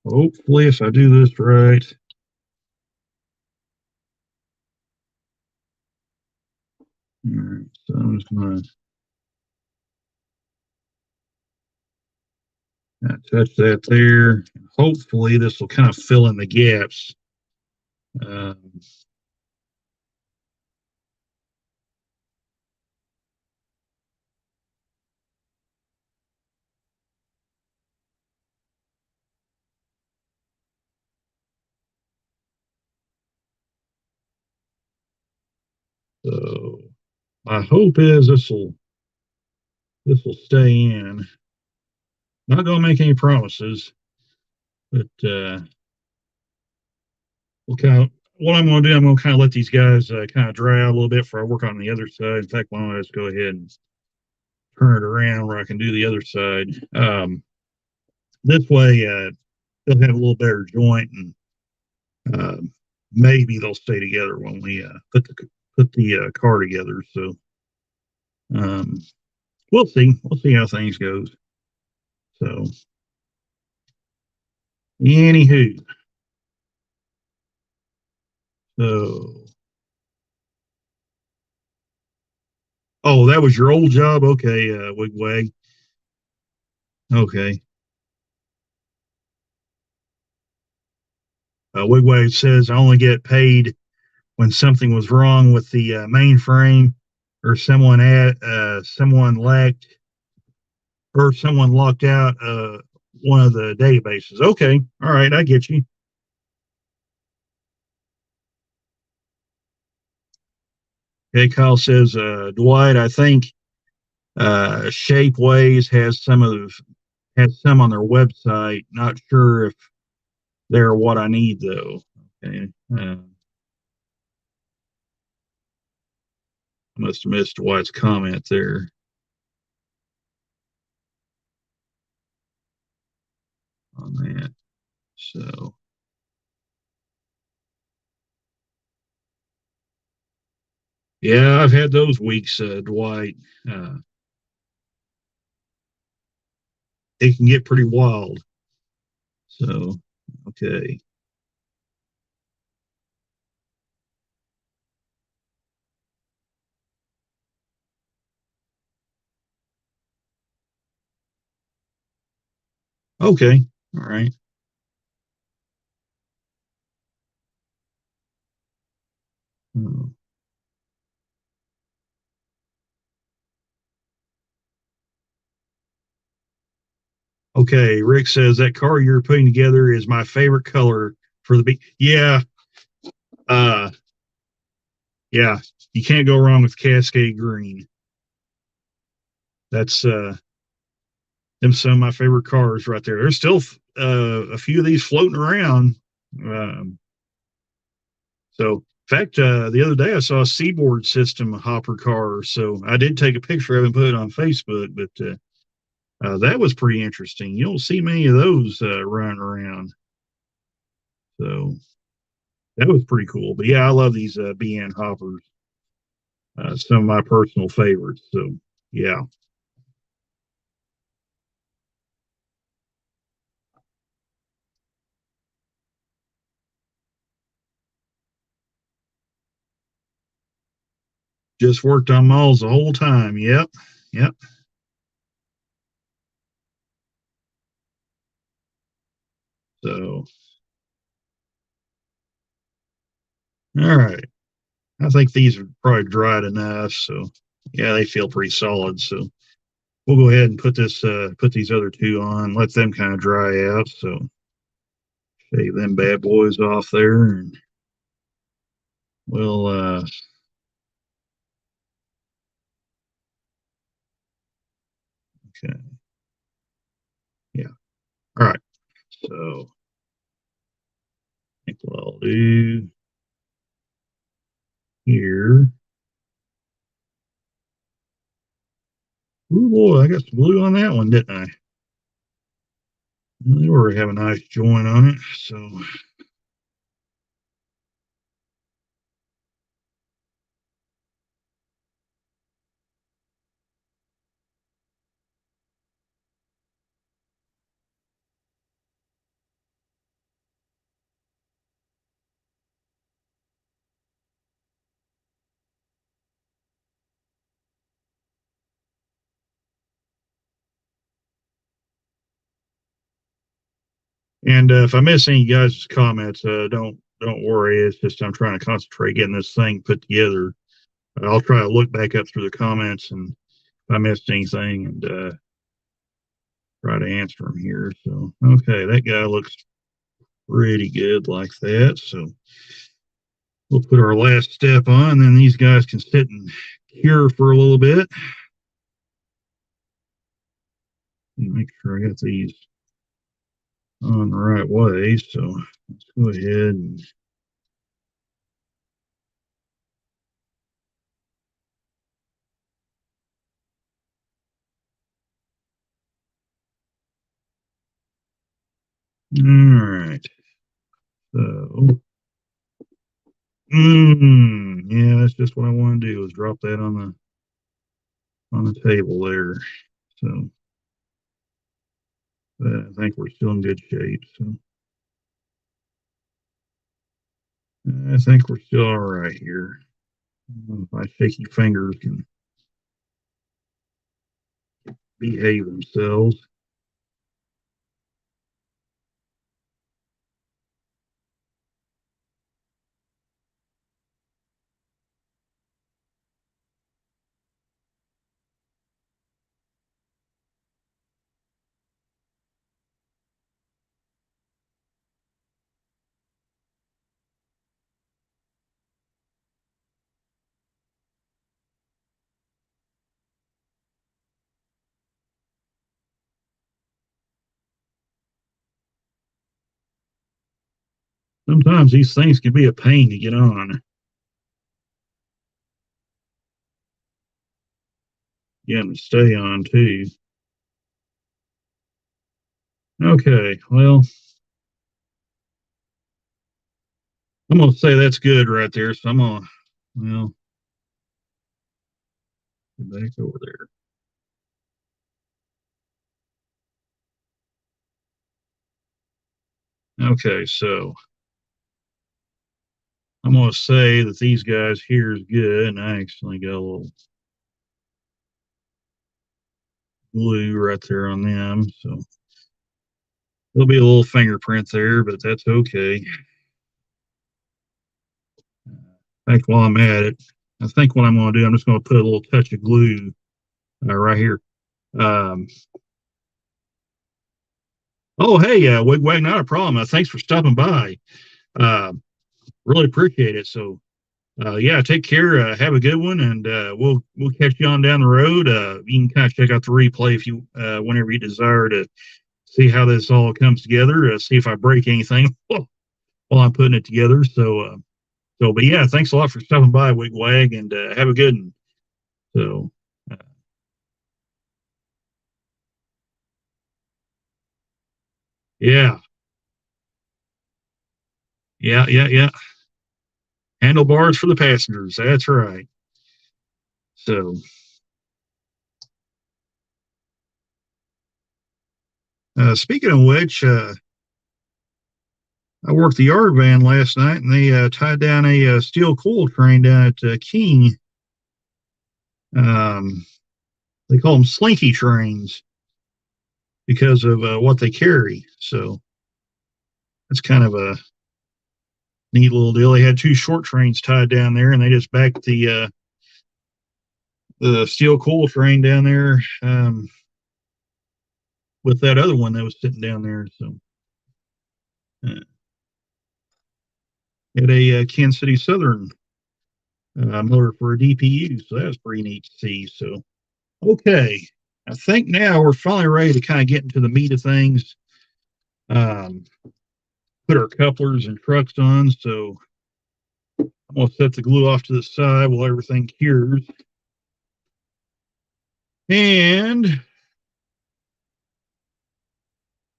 hopefully, if I do this right, all right. So I'm just gonna touch that there. Hopefully, this will kind of fill in the gaps. Um, so my hope is this will stay in. Not gonna make any promises, but we'll kind of what I'm going to do. I'm going to kind of let these guys kind of dry out a little bit before I work on the other side. In fact, why don't I just go ahead and turn it around where I can do the other side. This way, they'll have a little better joint, and uh, maybe they'll stay together when we put the car together. So um, we'll see. We'll see how things goes. So anywho, so oh, that was your old job. Okay, Wigwag. Okay. Wigwag says I only get paid when something was wrong with the mainframe or someone lacked or someone locked out one of the databases. Okay, all right, I get you. Okay, Kyle says, Dwight, I think Shapeways has some on their website. Not sure if they're what I need though. Okay, I must have missed Dwight's comment there on that. So yeah, I've had those weeks, Dwight. Uh, it can get pretty wild. So okay, okay, all right. Hmm. Okay, Rick says that car you're putting together is my favorite color for the beat. Yeah, uh, yeah, you can't go wrong with Cascade Green. That's them some of my favorite cars right there. There's still a few of these floating around. Um, so, in fact, the other day I saw a Seaboard System hopper car. So I did take a picture of it and put it on Facebook, but that was pretty interesting. You don't see many of those running around. So that was pretty cool. But yeah, I love these BN hoppers. Some of my personal favorites. So yeah. Just worked on malls the whole time. Yep. Yep. So, all right. I think these are probably dried enough. So, yeah, they feel pretty solid. So, we'll go ahead and put these other two on, let them kind of dry out. So, shave them bad boys off there, and we'll, okay. Yeah. All right. So, I think what I'll do here. Ooh, boy, I got some glue on that one, didn't I? They already have a nice joint on it. So, and if I miss any guys' comments, don't worry. It's just I'm trying to concentrate getting this thing put together. I'll try to look back up through the comments and if I missed anything and try to answer them here. So okay, that guy looks pretty good like that. So we'll put our last step on, and then these guys can sit and cure for a little bit. Make sure I got these on the right way. So let's go ahead and all right. So yeah, that's just what I want to do is drop that on the table there. So I think we're still in good shape. So I think we're still all right here. My shaky fingers can behave themselves. Sometimes these things can be a pain to get on. Yeah, and stay on too. Okay, well, I'm gonna say that's good right there. So I'm gonna, well, get back over there. Okay, so I'm gonna say that these guys here is good, and I actually got a little glue right there on them. So there'll be a little fingerprint there, but that's okay. In fact, while I'm at it, I think what I'm going to do, I'm just going to put a little touch of glue right here. Um, oh, hey, Wigwag, not a problem. Thanks for stopping by. Uh, really appreciate it. So, yeah, take care. Have a good one, and we'll catch you on down the road. You can kind of check out the replay if you whenever you desire to see how this all comes together. See if I break anything while I'm putting it together. So, but yeah, thanks a lot for stopping by, Wigwag, and have a good one. So, uh, yeah, yeah. Handlebars for the passengers. That's right. So, speaking of which, I worked the yard van last night, and they tied down a steel coil train down at King. They call them slinky trains because of what they carry. So that's kind of a neat little deal. They had two short trains tied down there, and they just backed the steel coal train down there with that other one that was sitting down there. So had a Kansas City Southern motor for a DPU, so that was pretty neat to see. So, okay, I think now we're finally ready to kind of get into the meat of things. Put our couplers and trucks on. So I'm going to set the glue off to the side while everything cures. And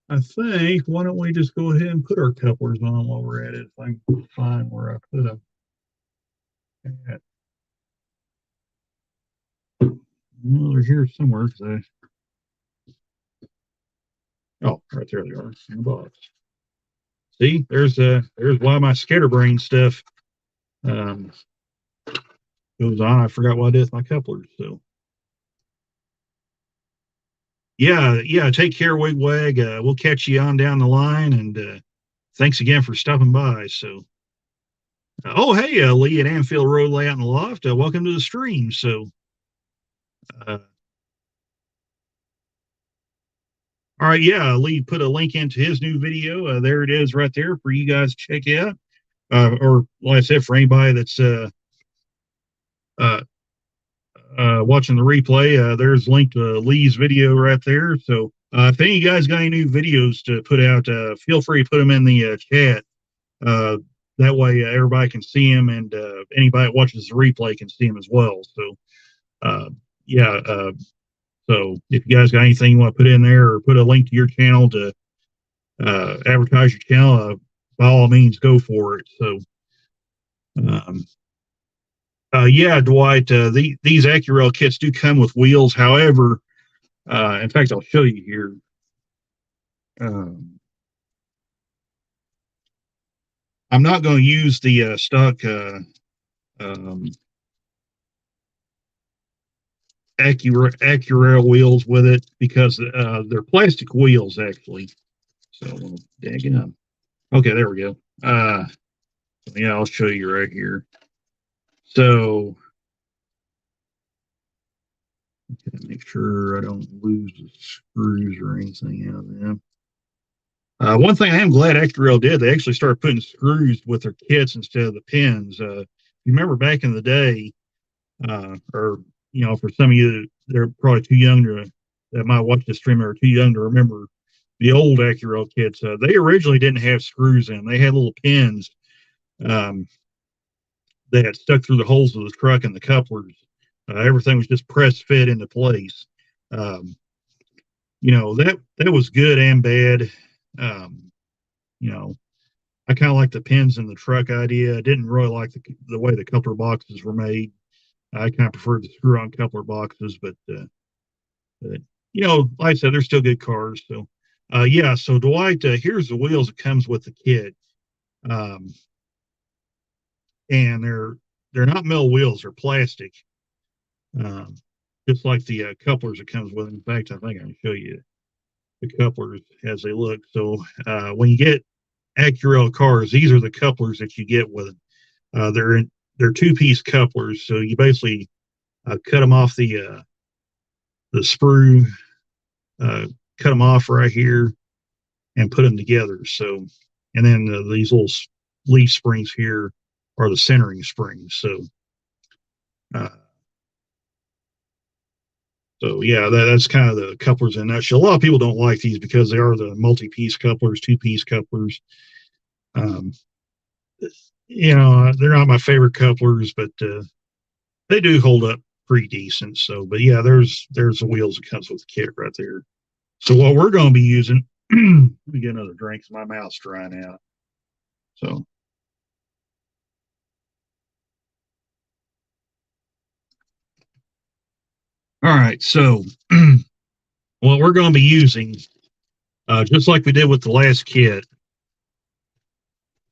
I think, why don't we just go ahead and put our couplers on while we're at it, if I can find where I put them. Well, they're here somewhere. Oh, right there they are in the box. See, there's why my scatterbrain stuff goes on. I forgot what I did with my couplers. So yeah, take care, Wigwag. We'll catch you on down the line, and thanks again for stopping by. So oh, hey, Lee at Anfield Road Layout in the Loft. Welcome to the stream. So all right, yeah, Lee put a link into his new video. There it is right there for you guys to check out. Or like I said, for anybody that's watching the replay, there's a link to Lee's video right there. So if any of you guys got any new videos to put out, feel free to put them in the chat. That way everybody can see them, and anybody that watches the replay can see them as well. So so if you guys got anything you want to put in there, or put a link to your channel to advertise your channel, by all means, go for it. So, yeah, Dwight, these AccuRail kits do come with wheels. However, in fact, I'll show you here. I'm not going to use the stock AccuRail wheels with it, because they're plastic wheels, actually. So, dang it. Okay, there we go. Yeah, I'll show you right here. So, make sure I don't lose the screws or anything out of them. One thing I am glad AccuRail did, they actually started putting screws with their kits instead of the pins. You remember back in the day, or for some of you, they're probably too young that might watch the stream, or too young to remember the old AccuRail kits. They originally didn't have screws in; they had little pins that stuck through the holes of the truck and the couplers. Everything was just press fit into place. That was good and bad. I kind of like the pins in the truck idea. I didn't really like the way the coupler boxes were made. I kind of preferred the screw-on coupler boxes, but like I said, they're still good cars. So, yeah. So Dwight, here's the wheels that comes with the kit, and they're not metal wheels; they're plastic, just like the couplers that comes with it. In fact, I think I can show you the couplers as they look. So when you get AccuRail cars, these are the couplers that you get with them. They're two-piece couplers, so you basically cut them off the sprue, cut them off right here, and put them together. So, and then these little leaf springs here are the centering springs. So, yeah, that's kind of the couplers in a nutshell. A lot of people don't like these because they are the multi-piece couplers, two-piece couplers. They're not my favorite couplers, but they do hold up pretty decent. So, but yeah, there's the wheels that comes with the kit right there. So what we're going to be using, let me get another drink because my mouth's drying out. So, all right. So what we're going to be using, just like we did with the last kit,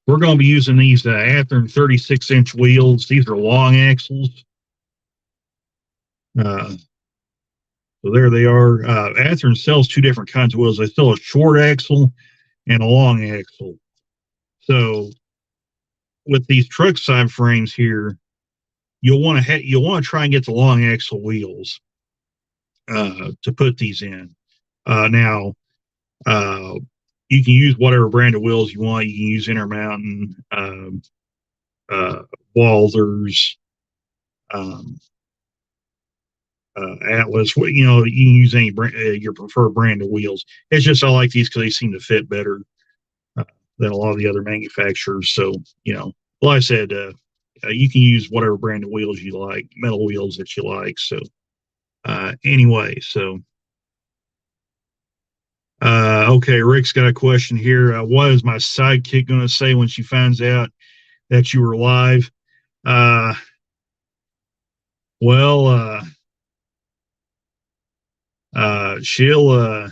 we're going to be using these Athearn 36-inch wheels. These are long axles. So there they are. Athearn sells two different kinds of wheels. They sell a short axle and a long axle. So with these truck side frames here, you'll want to try and get the long axle wheels to put these in. Now, you can use whatever brand of wheels you want. You can use Intermountain, uh, Walthers, um, Atlas. You can use any brand, your preferred brand of wheels. It's just I like these because they seem to fit better uh, than a lot of the other manufacturers. So, like I said, you can use whatever brand of wheels you like, metal wheels that you like. So, anyway, so okay, Rick's got a question here. What is my sidekick going to say when she finds out that you were live? Uh, well, she'll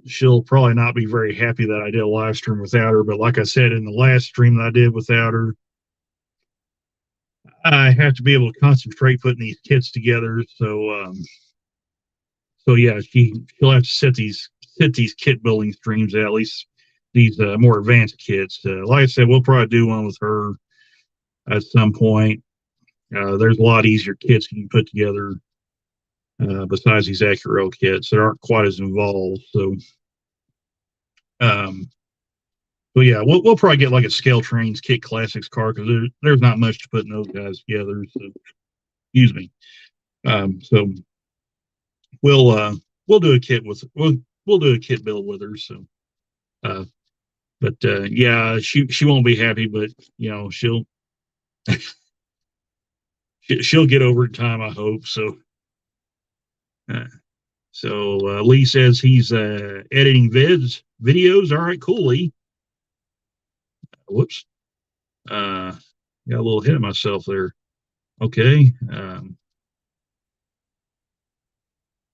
she'll probably not be very happy that I did a live stream without her. But like I said in the last stream that I did without her, I have to be able to concentrate putting these kits together. So yeah, she'll have to sit these kit building streams at least these more advanced kits. Like I said, we'll probably do one with her at some point. There's a lot easier kits you can put together besides these Acura kits that aren't quite as involved. Um, so yeah, we'll probably get like a Scale Trains Kit Classics car because there's not much to put in those guys together. So excuse me. So we'll do a kit with we'll do a kit build with her. So uh, but yeah, she won't be happy, but she'll get over it in time, I hope. Uh, so Lee says he's editing videos. All right, cool, Lee. Whoops. Got a little ahead of myself there. Okay.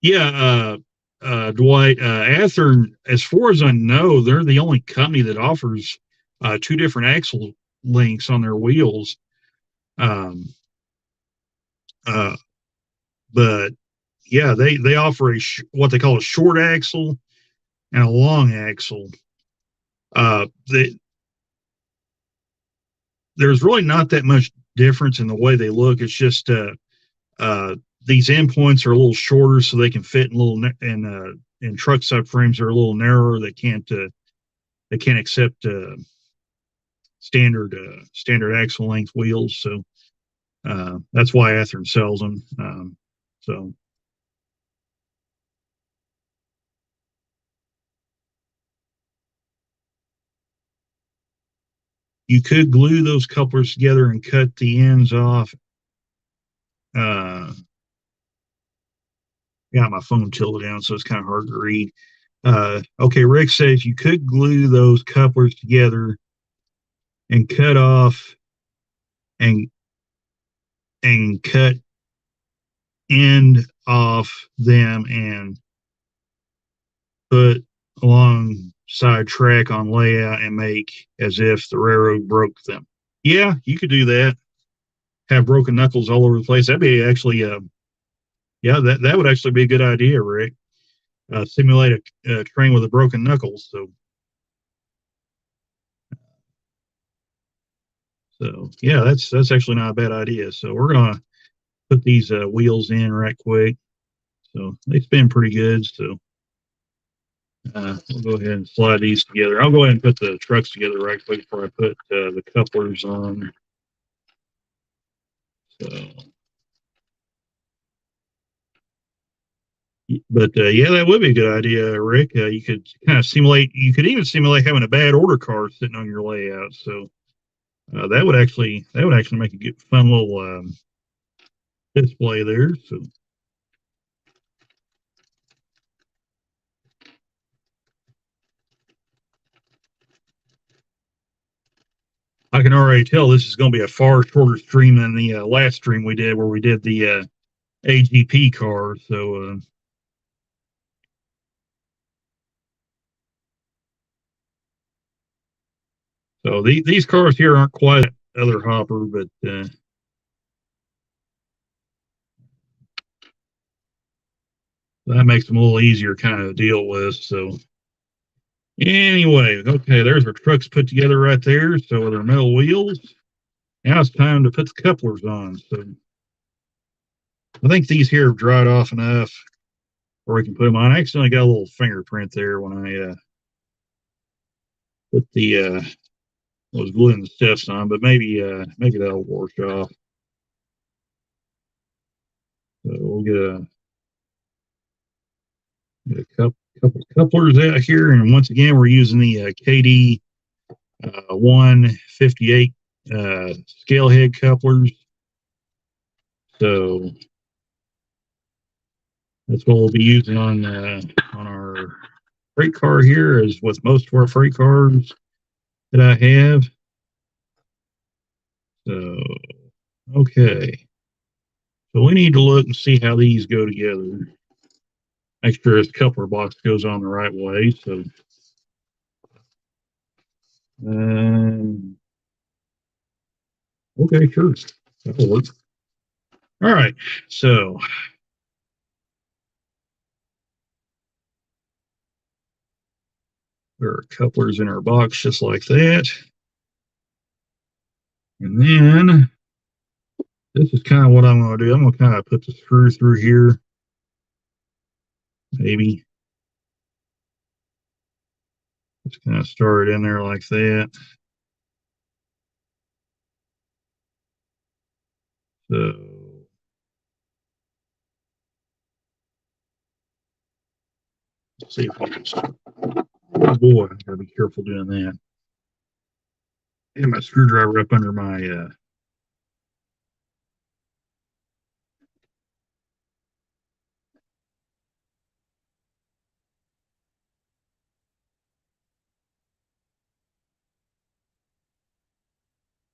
Yeah, Dwight, Athearn, as far as I know, they're the only company that offers two different axle links on their wheels. Um, uh, but yeah, they offer what they call a short axle and a long axle. They, there's really not that much difference in the way they look. It's just uh, these endpoints are a little shorter, so they can fit in in truck subframes are a little narrower. They can't accept standard axle length wheels. So that's why Athearn sells them. So you could glue those couplers together and cut the ends off. Got my phone tilted down, so it's kind of hard to read. Okay, Rick says you could glue those couplers together and cut off and cut end off them and put alongside track on layout and make as if the railroad broke them. Yeah, you could do that. Have broken knuckles all over the place. That'd be actually, yeah, that would actually be a good idea, Rick. Simulate a train with a broken knuckles. So yeah, that's actually not a bad idea. So we're gonna put these wheels in right quick. So they spin pretty good. So we'll go ahead and slide these together. I'll go ahead and put the trucks together right quick before I put the couplers on. So, but yeah, that would be a good idea, Rick. You could kind of simulate. You could even simulate having a bad order car sitting on your layout. So that would actually make a good, fun little display there. So I can already tell this is going to be a far shorter stream than the last stream we did, where we did the AGP car. So these cars here aren't quite other hopper, but That makes them a little easier kind of to deal with. So anyway, okay, there's our trucks put together right there. So with our metal wheels, now it's time to put the couplers on. So I think these here have dried off enough where we can put them on. I accidentally got a little fingerprint there when I put the was gluing the steps on, but maybe that'll wash off. So we'll get a couple couplers out here, and once again we're using the KD 158 scale head couplers. So that's what we'll be using on our freight car here, as with most of our freight cars that I have. So okay, so we need to look and see how these go together. Make sure this coupler box goes on the right way. So okay, sure, that'll work. All right, so there are couplers in our box just like that. And then this is kind of what I'm going to do. I'm going to kind of put the screw through here, maybe. Just kind of start it in there like that. So let's see if we can start. Oh boy, I gotta be careful doing that. And my screwdriver up under my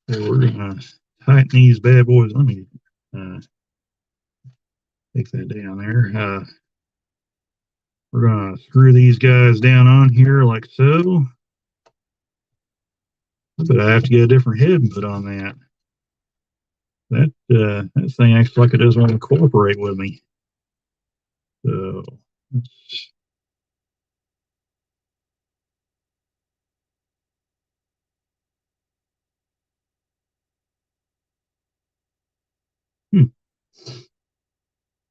so we're gonna tighten these bad boys. Let me take that down there. We're gonna screw these guys down on here like so. But I have to get a different head and put on that. That thing acts like it doesn't want to cooperate with me. So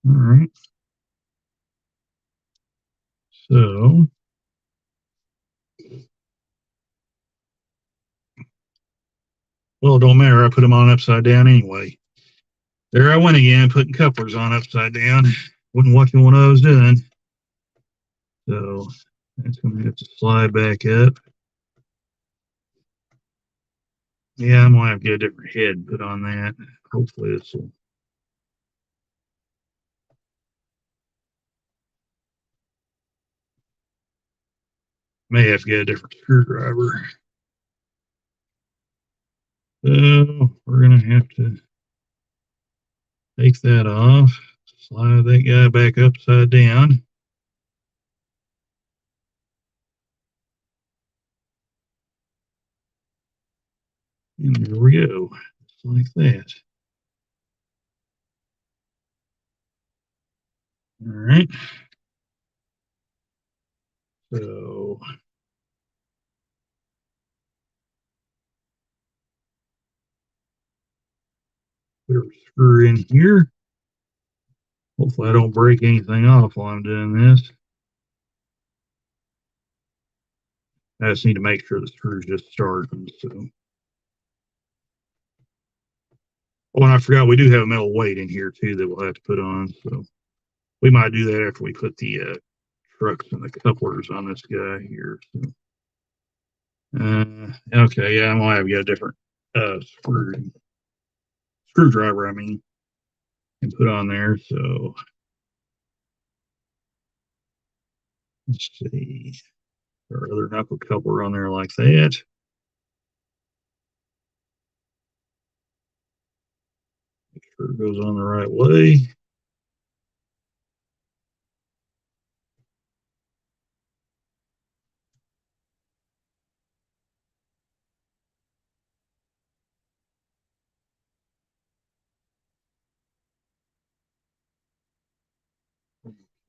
all right. So well, it don't matter. I put them on upside down anyway. There I went again, putting couplers on upside down. Wasn't watching what I was doing. So that's going to have to slide back up. Yeah, I'm going to have to get a different head put on that. Hopefully this will. May have to get a different screwdriver. So we're going to have to take that off, slide that guy back upside down. And there we go, just like that. All right. So put a screw in here. Hopefully I don't break anything off while I'm doing this. I just need to make sure the screw's just starting. So, oh, and I forgot we do have a metal weight in here too that we'll have to put on. So we might do that after we put the trucks and the couplers on this guy here. So, okay, yeah, I'm gonna have to get a different screwdriver. I mean, and put on there. So let's see, our other knuckle coupler on there like that. Make sure it goes on the right way.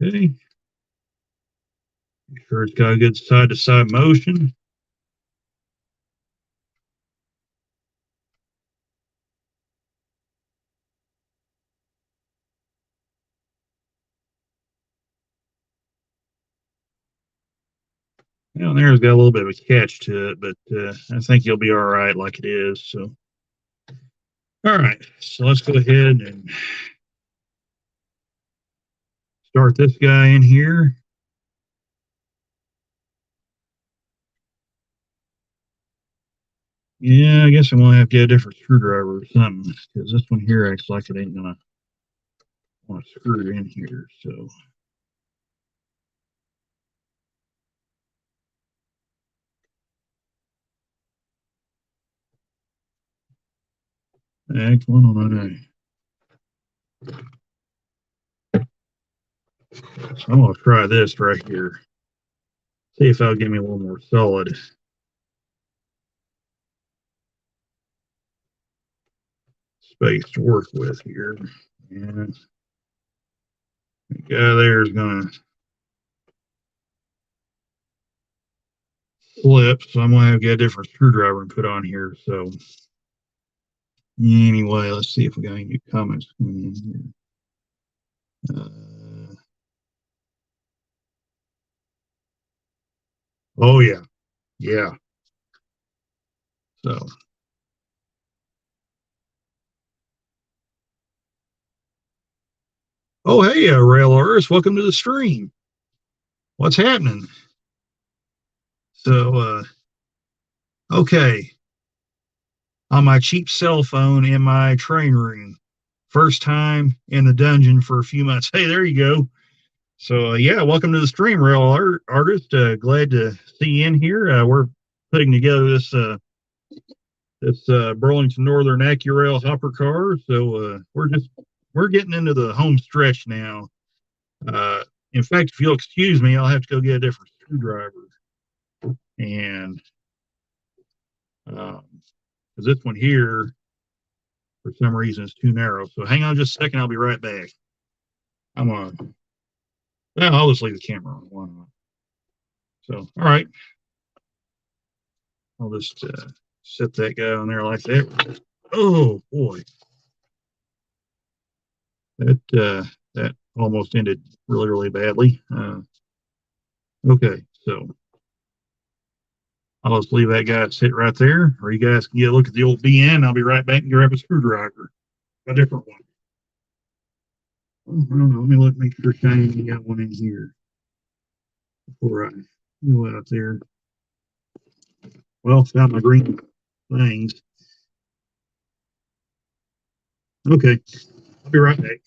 Okay. Make sure it's got a good side to side motion. Down there's got a little bit of a catch to it, but I think you'll be all right like it is. So, all right. So let's go ahead and start this guy in here. Yeah, I guess I'm gonna have to get a different screwdriver or something because this one here acts like it ain't gonna want to screw it in here. So, excellent on that. So I'm gonna try this right here. See if that'll give me a little more solid space to work with here. And the guy there is gonna flip, so I'm gonna have to get a different screwdriver and put on here. So anyway, let's see if we got any new comments coming in here. Oh yeah, yeah. So, oh hey, Rail Artist, welcome to the stream. What's happening? So, okay, on my cheap cell phone in my train room, first time in the dungeon for a few months. Hey, there you go. So, yeah, welcome to the stream, Artist. Glad to see you in here. We're putting together this Burlington Northern AccuRail hopper car. So we're getting into the home stretch now. In fact, if you'll excuse me, I'll have to go get a different screwdriver, and because this one here for some reason is too narrow. So hang on just a second, I'll be right back. I'm on. Well, I'll just leave the camera on. Why not? So all right, I'll just set that guy on there like that. Oh boy, that almost ended really badly. Okay, so I'll just leave that guy sit right there, or you guys can get a look at the old BN. I'll be right back and grab a screwdriver, a different one. Oh, I don't know. Let me look, make sure Shiny got one in here before I go out there. Well, it's got my green things. Okay, I'll be right back.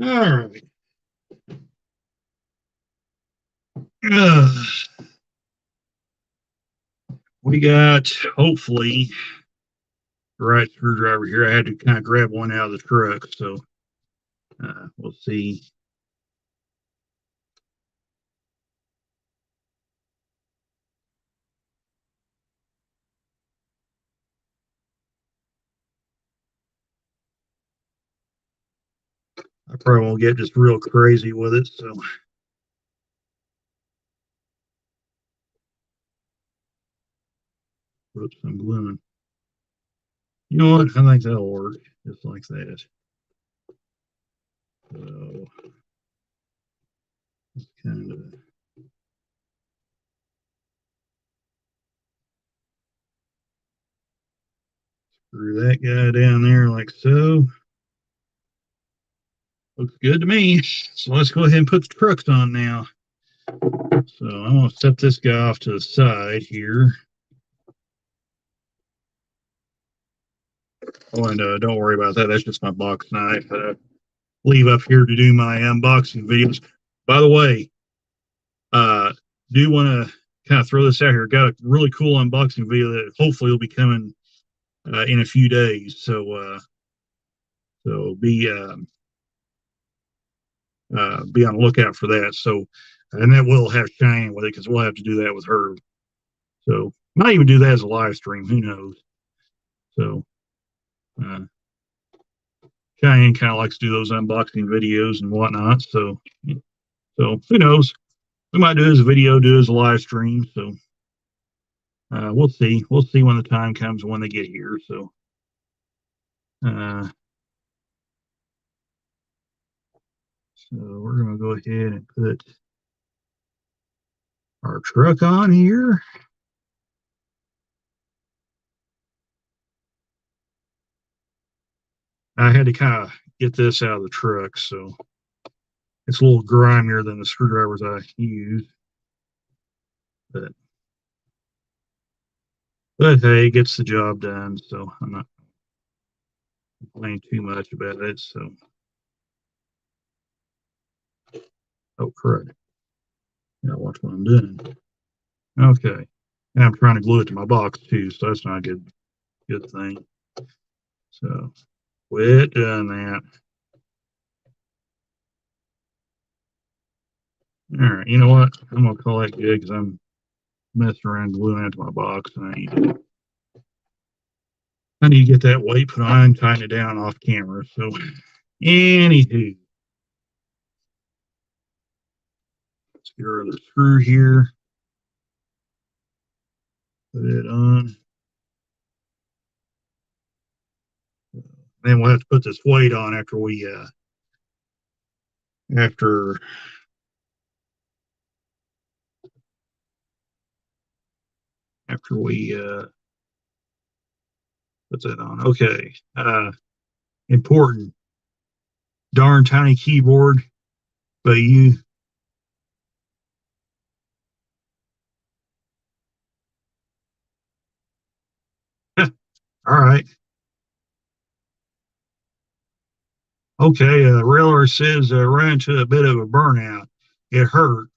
All right. Uh, we got, hopefully, the right screwdriver here. I had to kind of grab one out of the truck, so we'll see. I probably won't get just real crazy with it, so. Oops, I'm gluing. You know what? I think that'll work just like that. So, kind of screw that guy down there like so. Looks good to me. So let's go ahead and put the trucks on now. So I'm going to set this guy off to the side here. Oh, and don't worry about that. That's just my box knife that I leave up here to do my unboxing videos. By the way, do want to kind of throw this out here. Got a really cool unboxing video that hopefully will be coming in a few days. So be on the lookout for that. So, and that will have Cheyenne with it because we'll have to do that with her. So might even do that as a live stream. Who knows? So Cheyenne kind of likes to do those unboxing videos and whatnot. So who knows? We might do it as a video, do it as a live stream. So we'll see. We'll see when the time comes when they get here. So so we're going to go ahead and put our truck on here. I had to kind of get this out of the truck, so it's a little grimier than the screwdrivers I use. But hey, it gets the job done, so I'm not complaining too much about it. So, oh, crud. Yeah, watch what I'm doing. Okay. And I'm trying to glue it to my box too, so that's not a good thing. So, quit doing that. All right, you know what? I'm gonna call that good because I'm messing around gluing it to my box, and I need to get that weight put on, tying it down off camera. So, anywho, let's get rid of the screw here. Put it on. Then we'll have to put this weight on after we after we put that on. Okay. Important. Darn tiny keyboard, but you all right. Okay, Railer says ran into a bit of a burnout. It hurt.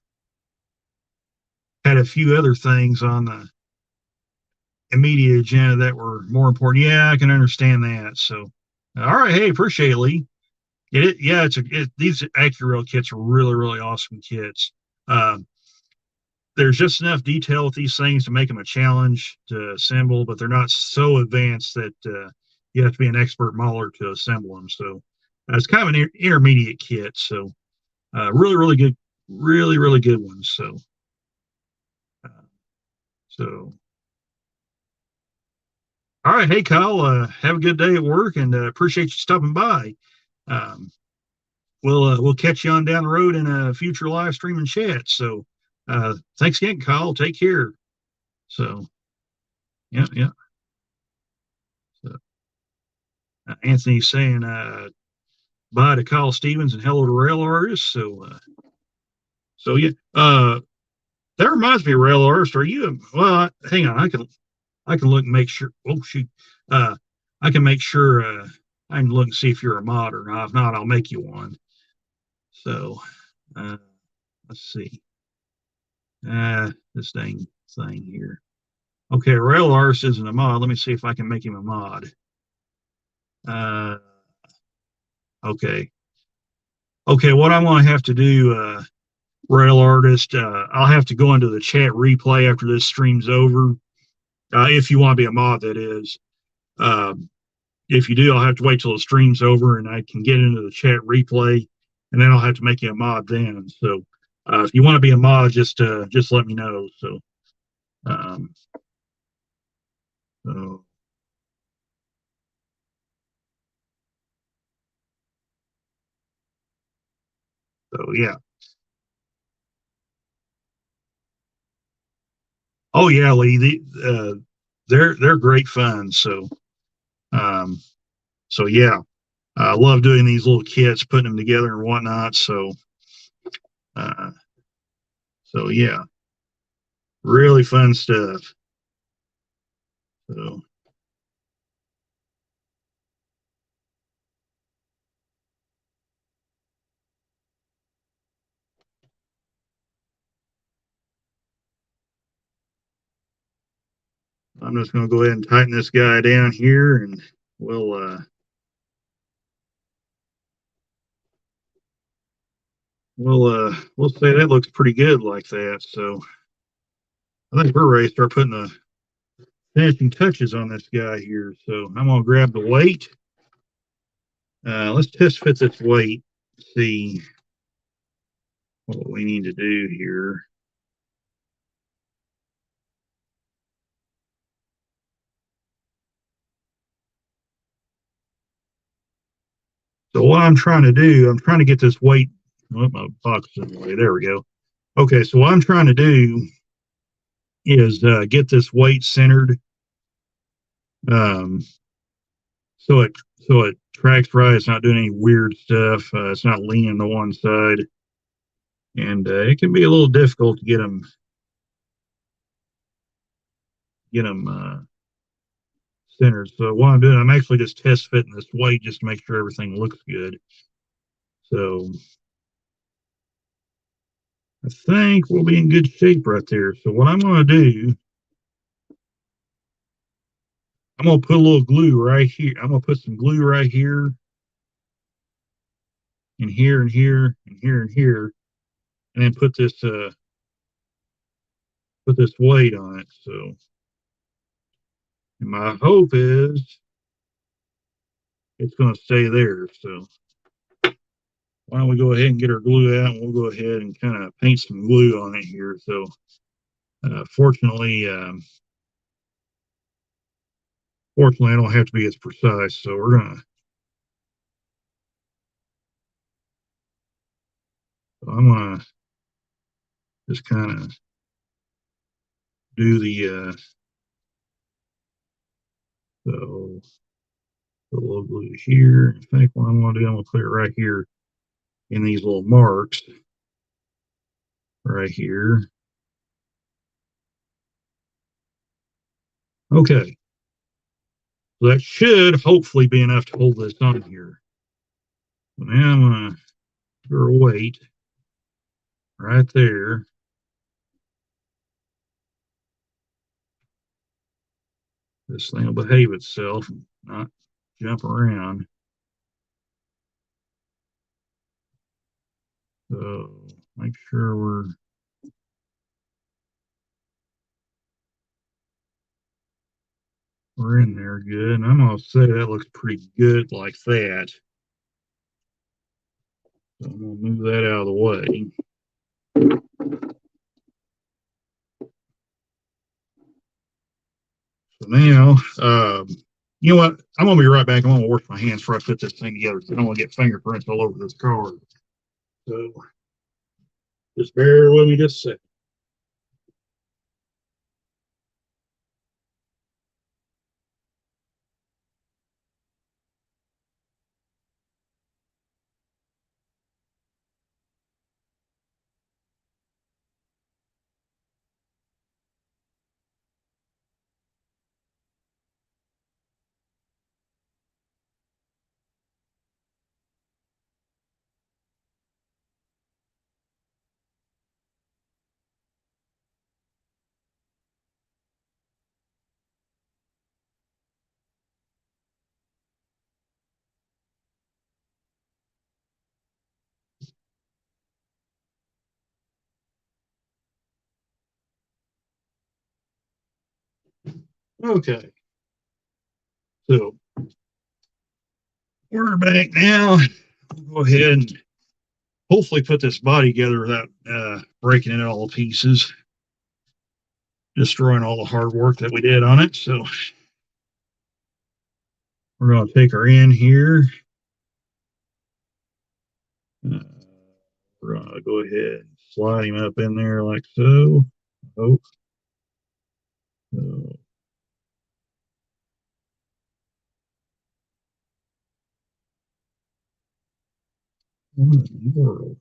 Had a few other things on the immediate agenda that were more important. Yeah, I can understand that. So, all right, hey, appreciate it, Lee. Yeah, these AccuRail kits are really, really awesome kits. There's just enough detail with these things to make them a challenge to assemble, but they're not so advanced that you have to be an expert mauler to assemble them. So it's kind of an intermediate kit. So really, really good, really, really good ones. So so all right, hey Kyle, have a good day at work, and appreciate you stopping by. Um, we'll catch you on down the road in a future live stream and chat. So thanks again, Kyle. Take care. So yeah. So, Anthony's saying bye to Kyle Stevens and hello to Rail Artist. So yeah. That reminds me of Rail Artist. Are you? Well, hang on. I can look and make sure. Oh shoot. I can make sure. I can look and see if you're a mod or not. If not, I'll make you one. So let's see. This dang thing here. Okay, Rail Artist isn't a mod. Let me see if I can make him a mod. Okay. Okay, what I'm going to have to do, Rail Artist, I'll have to go into the chat replay after this stream's over. If you want to be a mod, that is. Um, if you do, I'll have to wait till the stream's over and I can get into the chat replay, and then I'll have to make you a mod then. So if you want to be a mod, just let me know. So, um, so, so yeah. Oh yeah, Lee. They're great fun. Um, so yeah, I love doing these little kits, putting them together and whatnot. Uh, so yeah, really fun stuff. So I'm just going to go ahead and tighten this guy down here, and we'll say that looks pretty good like that. So I think we're ready to start putting the finishing touches on this guy here. So I'm going to grab the weight. Let's test fit this weight. See what we need to do here. So what I'm trying to do, I'm trying to get this weight. Oh, my box is in the way. There we go. Okay, so what I'm trying to do is get this weight centered, um, so it tracks right. It's not doing any weird stuff. It's not leaning to one side, and it can be a little difficult to get them centered. So what I'm doing, I'm actually just test fitting this weight just to make sure everything looks good. So I think we'll be in good shape right there. So what I'm going to do, I'm going to put a little glue right here. I'm going to put some glue right here and here and here and here and here, and then put this weight on it. So, and my hope is it's going to stay there. So, why don't we go ahead and get our glue out, and we'll go ahead and kind of paint some glue on it here. So, fortunately, I don't have to be as precise. So I'm gonna just kind of do the so a little glue here. I think what I'm gonna do, I'm gonna put it right here in these little marks right here. Okay, so that should hopefully be enough to hold this on here. So now I'm gonna put a weight right there. This thing will behave itself and not jump around. So make sure we're in there good. And I'm gonna say that looks pretty good like that. So I'm gonna move that out of the way. So now, you know what? I'm gonna be right back. I'm gonna wash my hands before I put this thing together. I don't want to get fingerprints all over this card. So just bear with me just a second. Okay, so we're back now. We'll go ahead and hopefully put this body together without breaking it all to pieces, destroying all the hard work that we did on it. So we're going to take our end here. We're going to go ahead and slide him up in there like so. Oh, so. What in the world?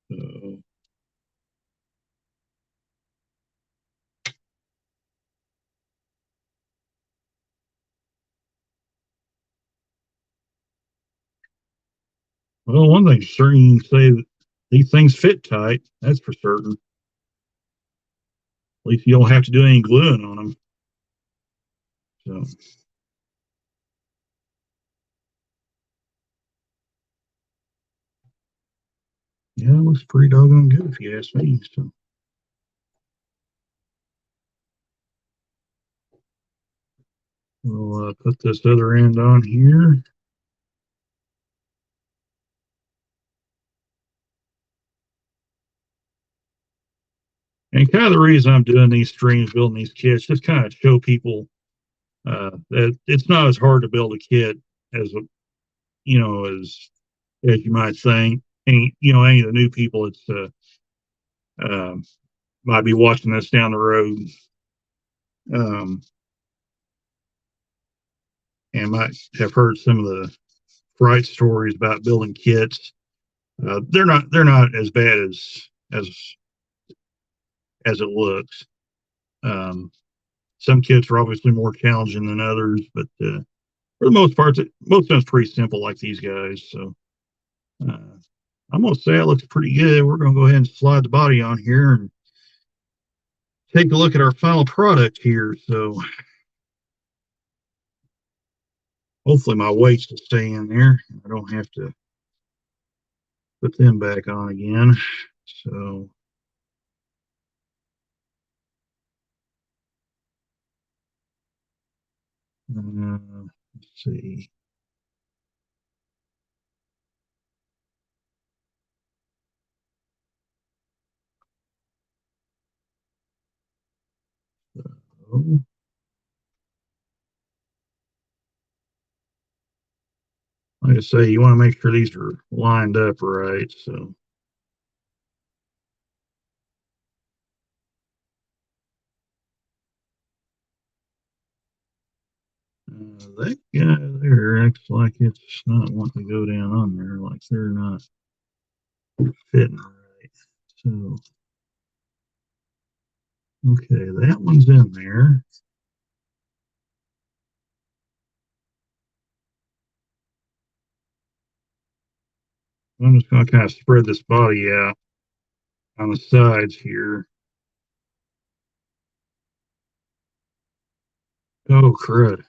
So, well, one thing certain you can say that these things fit tight. That's for certain. At least you don't have to do any gluing on them. So, yeah, it looks pretty doggone good if you ask me. So, we'll put this other end on here. And kind of the reason I'm doing these streams, building these kits, just kind of show people that it's not as hard to build a kit as as you might think. Any of the new people, it's uh, might be watching this down the road, um, and might have heard some of the fright stories about building kits. They're not as bad as as it looks. Um, some kits are obviously more challenging than others, but for the most part, most of them pretty simple, like these guys. So uh, I'm gonna say it looks pretty good. We're gonna go ahead and slide the body on here and take a look at our final product here. So hopefully my weights will stay in there. I don't have to put them back on again. So let's see. So, like I say, you want to make sure these are lined up right. So that guy there acts like it's not wanting to go down on there, like they're not fitting right. So, okay, that one's in there. I'm just going to kind of spread this body out on the sides here. Oh, crud.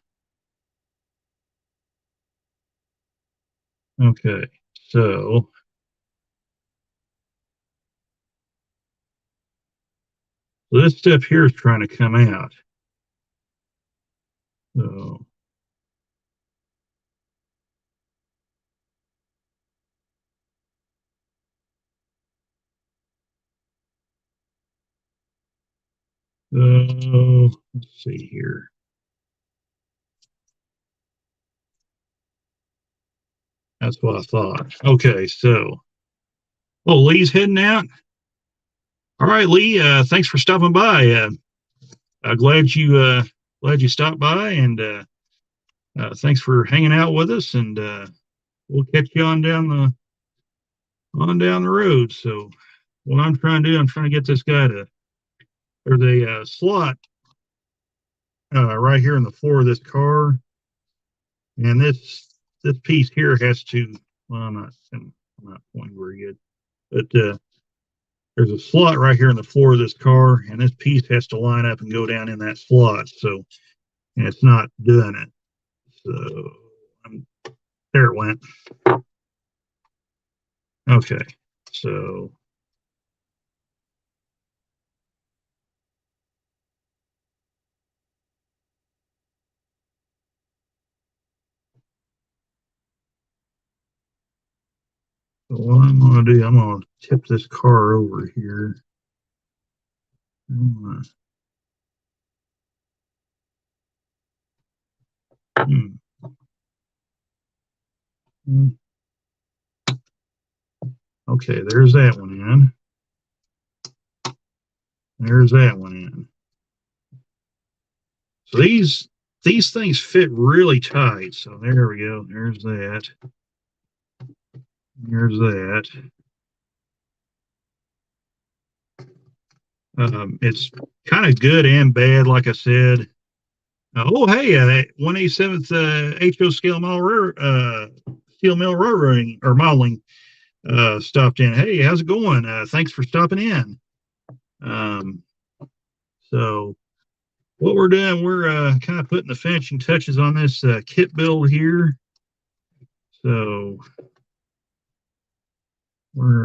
Okay, so this step here is trying to come out. So, let's see here. That's what I thought. Okay, so, oh, Lee's heading out. All right, Lee. Thanks for stopping by. Glad you stopped by, and thanks for hanging out with us. And we'll catch you on down the road. So, what I'm trying to do, I'm trying to get this guy to there's a slot right here in the floor of this car, and this piece here has to. Well, I'm not pointing very good, but there's a slot right here in the floor of this car, and this piece has to line up and go down in that slot. So, and it's not doing it. So, there it went. Okay, so So what I'm going to do, I'm going to tip this car over here. Hmm. Hmm. Okay, there's that one in. There's that one in. So these things fit really tight. So there we go. There's that. There's that. It's kind of good and bad, like I said. Oh, hey, 187th HO Steel Mill Railroading or Modeling stopped in. Hey, how's it going? Thanks for stopping in. Um, so what we're doing, we're kind of putting the finishing touches on this kit build here. So we're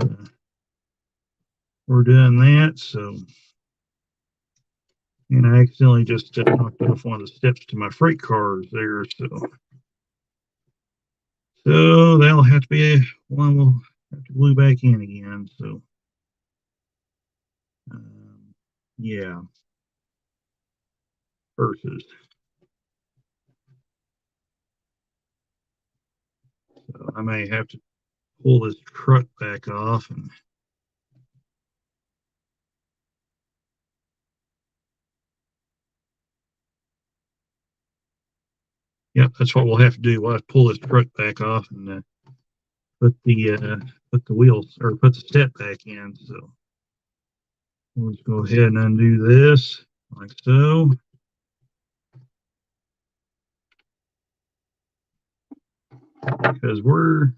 doing that. So, and I accidentally just knocked off one of the steps to my freight cars there. So that'll have to be one we'll have to glue back in again. So, yeah, versus. So I may have to pull this truck back off and yep, that's what we'll have to do. We'll have to pull this truck back off and put the wheels or put the step back in. So we'll just go ahead and undo this like so. Because we're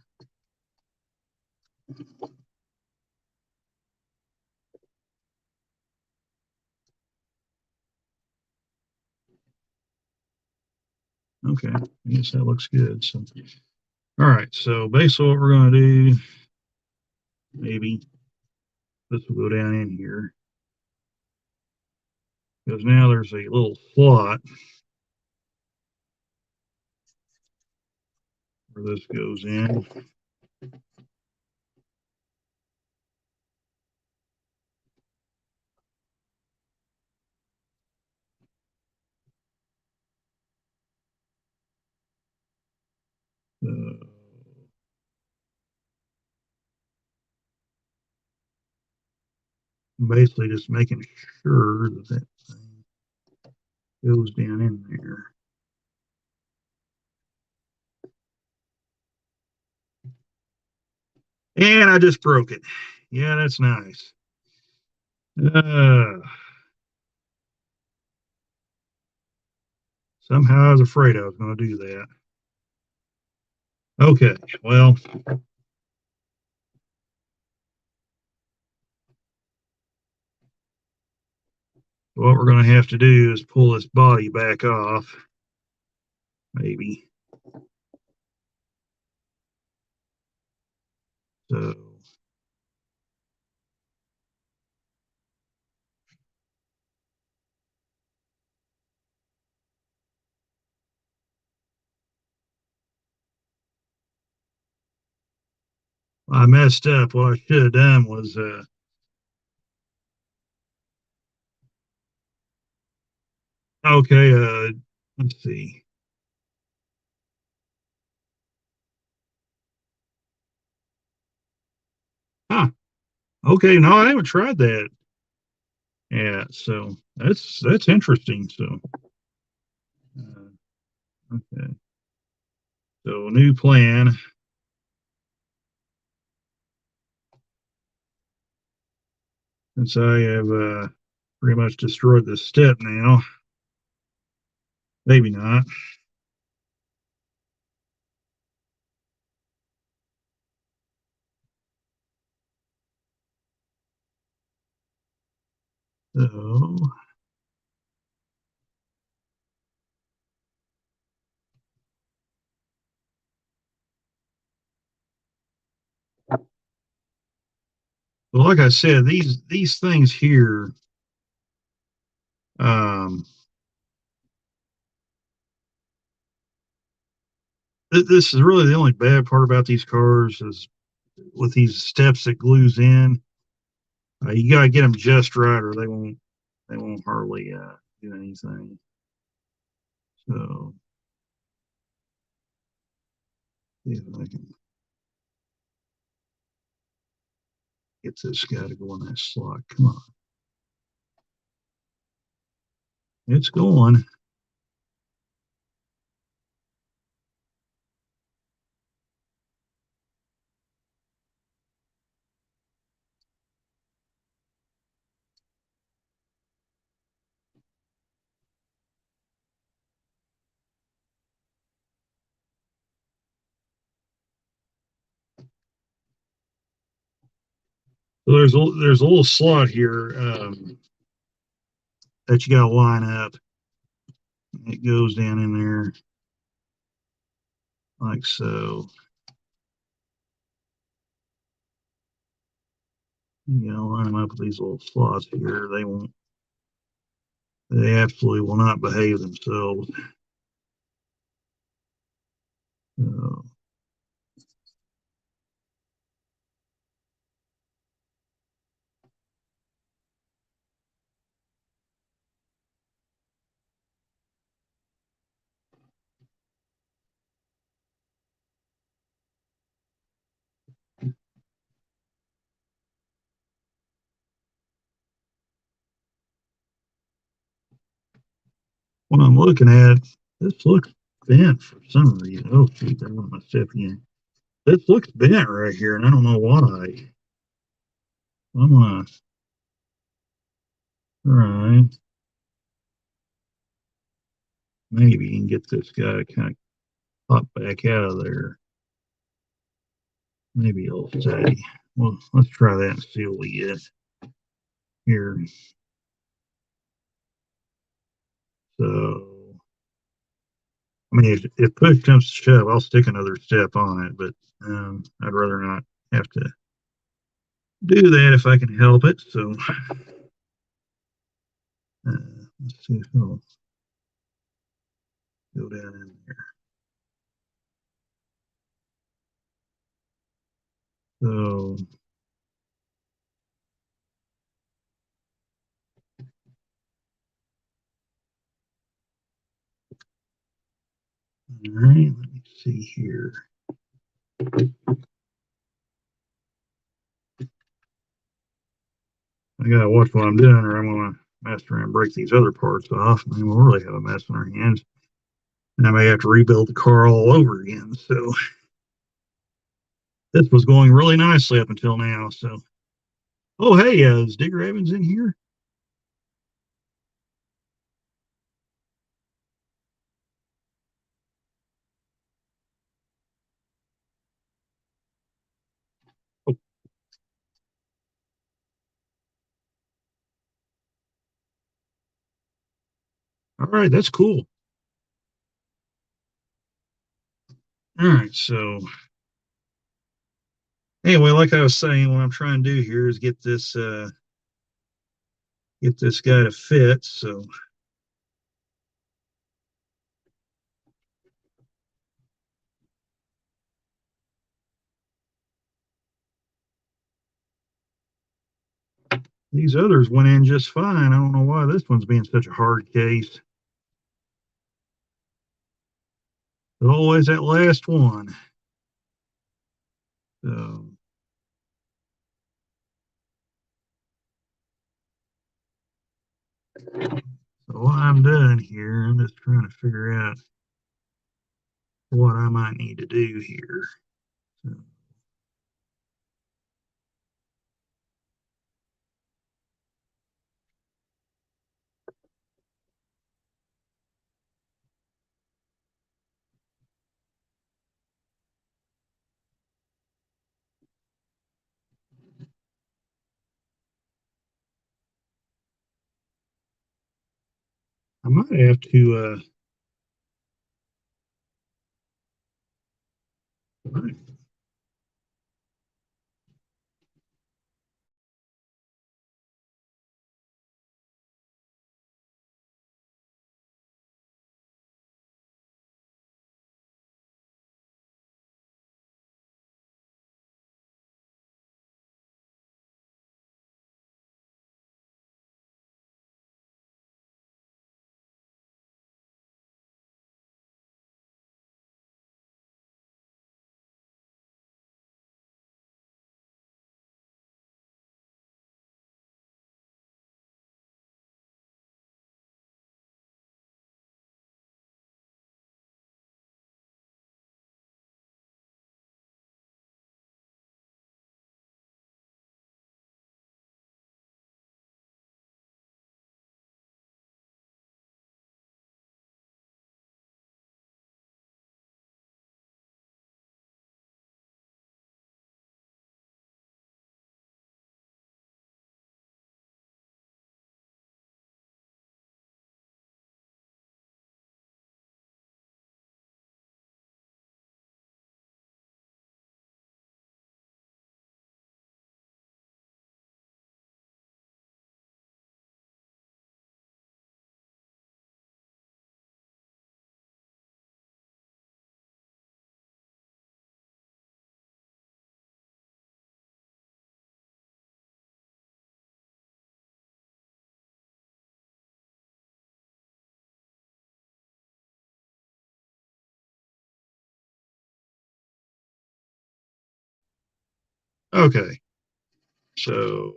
okay. I guess that looks good. So all right. So basically what we're gonna do, maybe this will go down in here. Because now there's a little slot where this goes in. Uh, basically just making sure that that thing goes down in there. And I just broke it. Yeah, that's nice. Somehow I was afraid I was going to do that. Okay, well, what we're going to have to do is pull this body back off. Maybe. So I messed up. What I should have done was okay, let's see. Huh. Okay, no, I haven't tried that. Yeah, so that's interesting. So okay. So new plan. Since I have pretty much destroyed this step now. Maybe not. So well, like I said, these things here, um, this is really the only bad part about these cars is with these steps that glues in. You gotta get them just right, or they won't hardly do anything. So see if I can get this guy to go in that slot. Come on, it's going. So there's a little slot here that you got to line up. It goes down in there like so. You know, line them up with these little slots here. They absolutely will not behave themselves. So, what I'm looking at, this looks bent for some reason. Oh, shoot, I want my step again. This looks bent right here, and I don't know why. I'm gonna try. Maybe you can get this guy to kind of pop back out of there. Maybe he'll stay. Well, let's try that and see what we get here. So, I mean, if push comes to shove, I'll stick another step on it, but I'd rather not have to do that if I can help it. So, let's see if it'll go down in there. So, all right, let me see here. I gotta watch what I'm doing, or I'm gonna mess around and break these other parts off, and then we'll really have a mess on our hands. And I may have to rebuild the car all over again. So, this was going really nicely up until now. So, oh hey, is Digger Evans in here? Oh, all right, that's cool. All right, so anyway, like I was saying, what I'm trying to do here is get this guy to fit. So these others went in just fine. I don't know why this one's being such a hard case. Always that last one. So, so what I'm doing here, I'm just trying to figure out what I might need to do here. So, I might have to Okay. So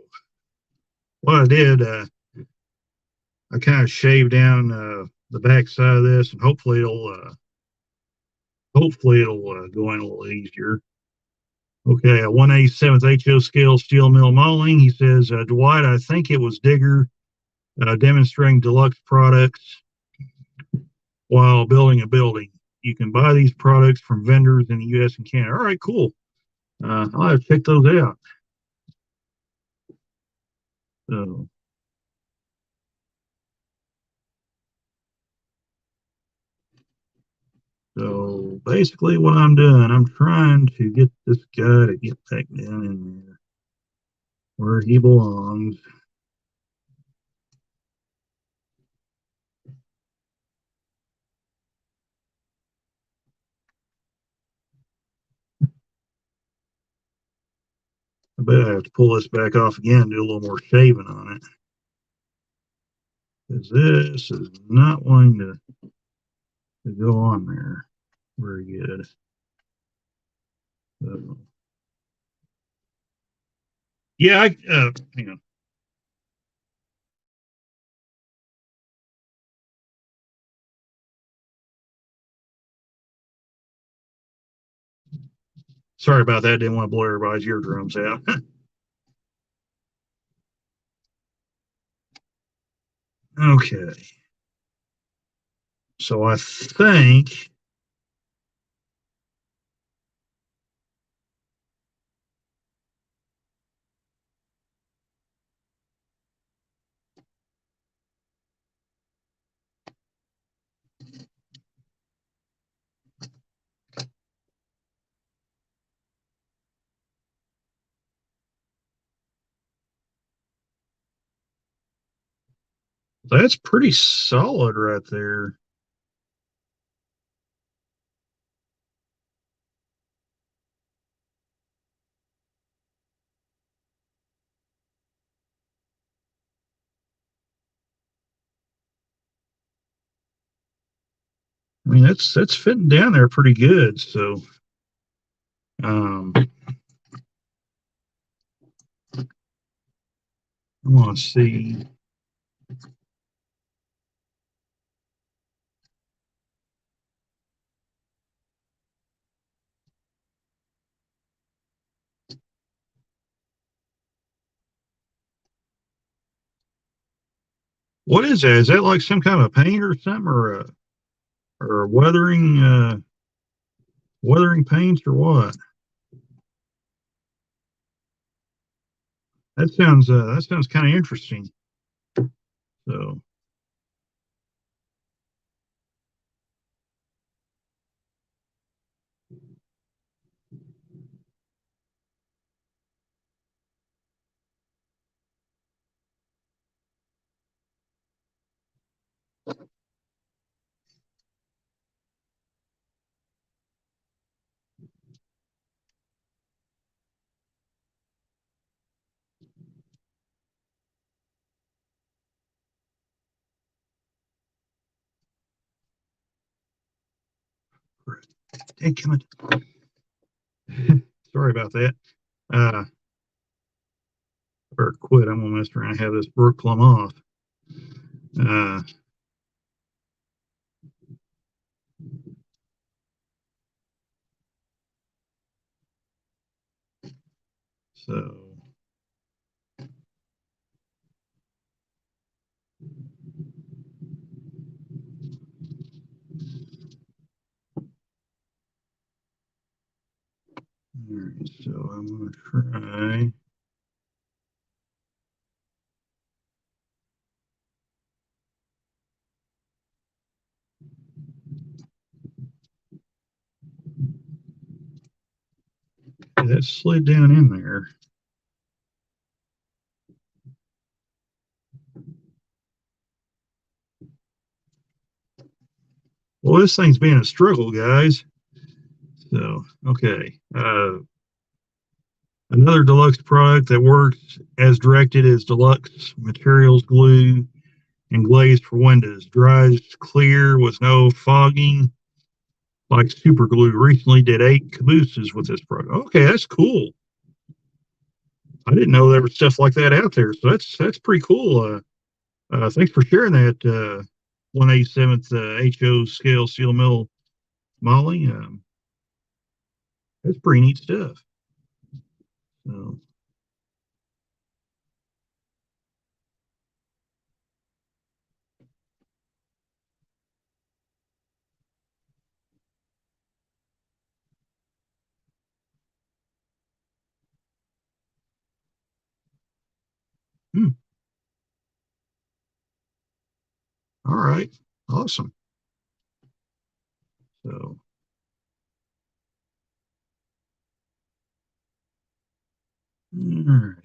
what I did, I kind of shaved down the back side of this, and hopefully it'll go in a little easier. Okay, a 1/87 HO scale steel mill molding. He says, Dwight, I think it was Digger demonstrating deluxe products while building a building. You can buy these products from vendors in the U.S. and Canada. All right, cool. I'll have to check those out. So, so basically, what I'm doing, I'm trying to get this guy to get back down in there where he belongs. I bet I have to pull this back off again and do a little more shaving on it. Because this is not wanting to go on there very good. So, yeah, hang on. Sorry about that. Didn't want to blow everybody's eardrums out. Okay. So I think that's pretty solid right there. I mean, that's fitting down there pretty good. So, I want to see. What is that? Is that like some kind of paint or something, or weathering paints or what? That sounds kind of interesting. So, hey, come on. Sorry about that. Uh, or quit. I'm gonna mess around and have this Brook plumb off. Uh, so. All right, so I'm gonna try. That slid down in there. Well, this thing's being a struggle, guys. So, okay. Another deluxe product that works as directed is Deluxe Materials Glue and Glaze for windows. Dries clear with no fogging like super glue. Recently did 8 cabooses with this product. Okay, that's cool. I didn't know there was stuff like that out there. So that's pretty cool. Thanks for sharing that. 1/87th HO scale steel mill Molly. That's pretty neat stuff. So, hmm, all right, awesome. So, all right.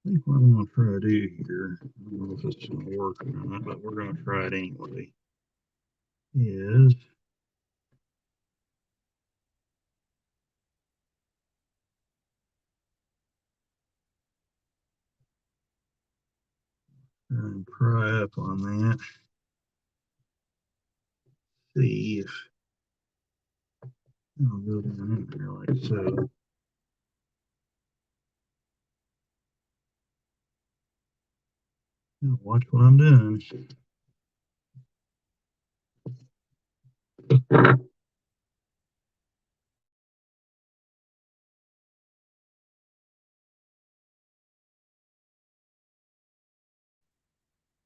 I think what I'm going to try to do here, I don't know if it's going to work or not, but we're going to try it anyway, is pry up on that, see if it'll go down in there like so. Now watch what I'm doing.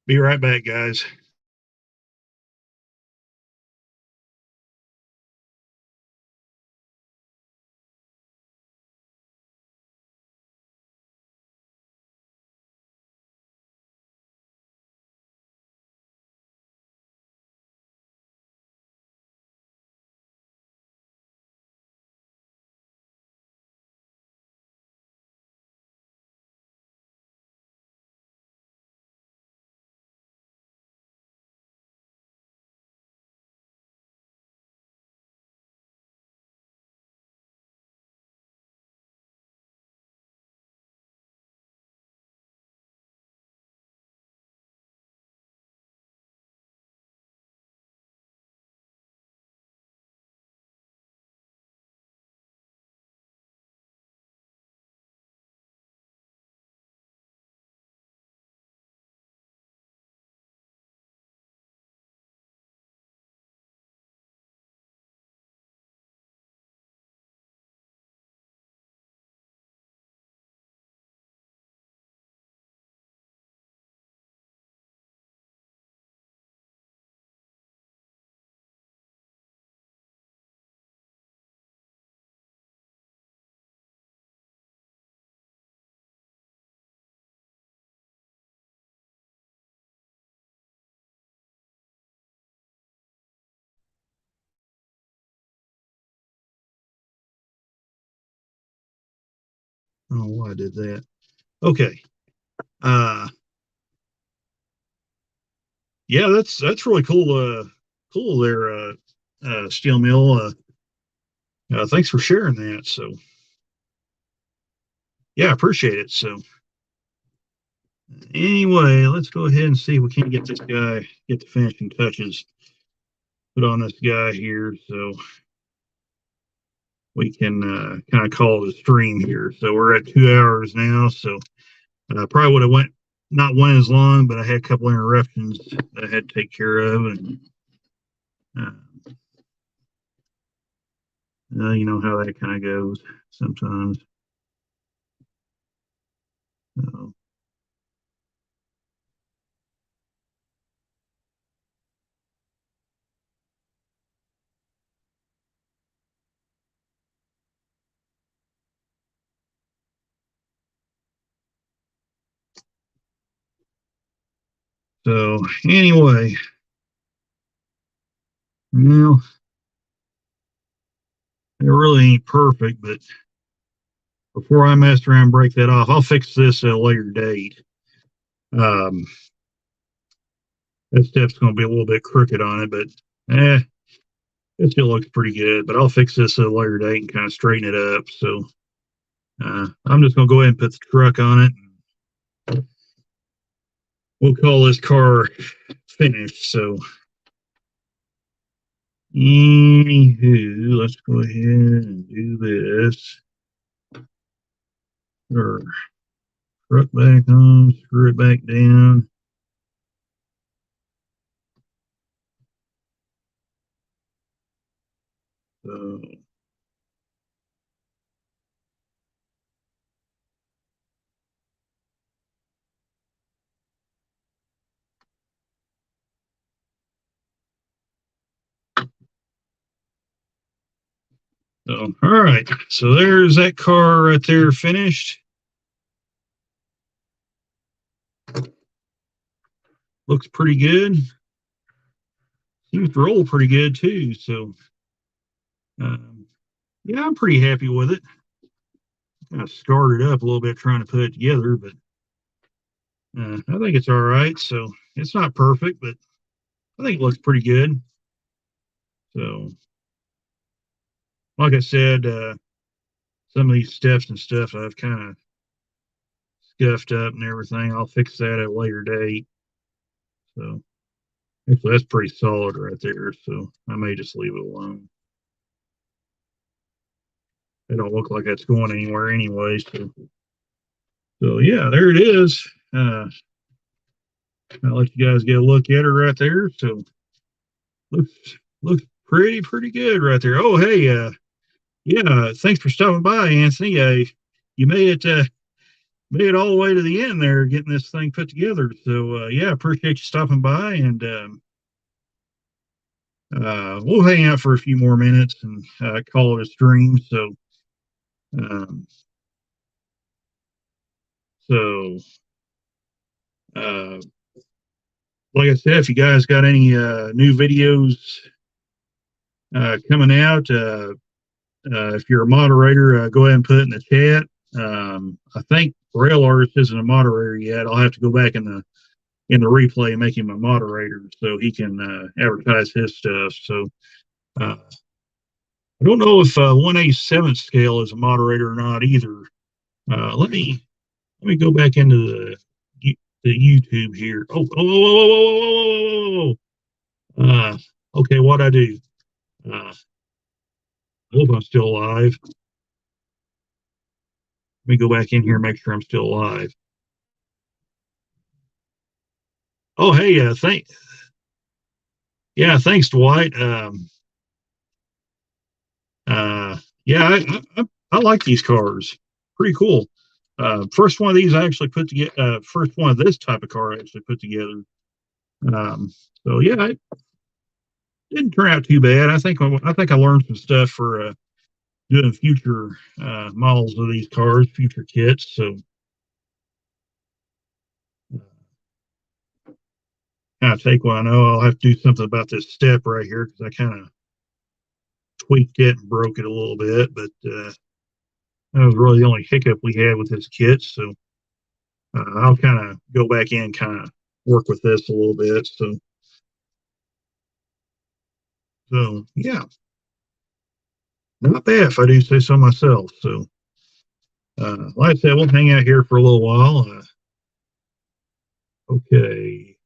Be right back, guys. I don't know why I did that. Okay. Uh, yeah, that's really cool. Cool there, steel mill. Thanks for sharing that. So, yeah, I appreciate it. So, anyway, let's go ahead and see if we can't get this guy, get the finishing touches put on this guy here. So, we can kind of call it a stream here. So, we're at 2 hours now. So, probably would have not went as long, but I had a couple interruptions that I had to take care of. And, uh, you know how that kind of goes sometimes. So, So anyway, well, it really ain't perfect, but before I mess around and break that off, I'll fix this at a later date. Um, that step's going to be a little bit crooked on it, but it still looks pretty good. But I'll fix this at a later date and kind of straighten it up. So I'm just going to go ahead and put the truck on it. We'll call this car finished. So anywho, let's go ahead and do this. Or truck back on, screw it back down. So all right. So there's that car right there finished. Looks pretty good. Seems to roll pretty good too. So yeah, I'm pretty happy with it. Kind of scarred it up a little bit trying to put it together, but I think it's all right. So it's not perfect, but I think it looks pretty good. So like I said, some of these steps and stuff I've kind of scuffed up and everything. I'll fix that at a later date. So actually, that's pretty solid right there. So I may just leave it alone. It don't look like that's going anywhere anyway. So yeah, there it is. I'll let you guys get a look at her right there. So looks looks pretty good right there. Oh hey, yeah, thanks for stopping by, Anthony. You made it all the way to the end there, getting this thing put together. So yeah, appreciate you stopping by, and we'll hang out for a few more minutes and call it a stream. Um, so uh, like I said, if you guys got any new videos coming out, if you're a moderator, go ahead and put it in the chat. I think Rail Artist isn't a moderator yet. I'll have to go back in the replay and make him a moderator so he can advertise his stuff. So I don't know if 1/87 scale is a moderator or not either. Let me go back into the YouTube here. Okay, what I do? I hope I'm still alive. Let me go back in here and make sure I'm still alive. Oh, hey, thanks, Dwight. Uh, yeah, I like these cars. Pretty cool. First one of these I actually put together. First one of this type of car I actually put together. Um, so yeah, it didn't turn out too bad. I think I learned some stuff for doing future models of these cars, future kits. So kind of take what I know. I'll have to do something about this step right here because I kind of tweaked it and broke it a little bit. But that was really the only hiccup we had with this kit. So I'll kind of go back in, kind of work with this a little bit. So yeah, not bad if I do say so myself. So like I said, we'll hang out here for a little while. Okay.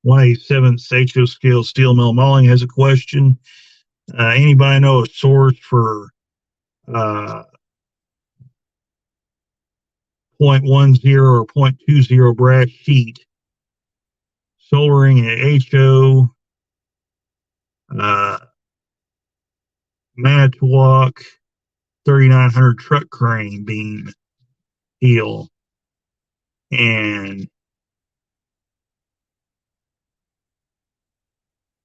1/87 HO scale steel mill mauling has a question. Anybody know a source for uh, 0.10 or 0.20 brass sheet soldering an HO uh, Manitowoc 3900 truck crane beam heel and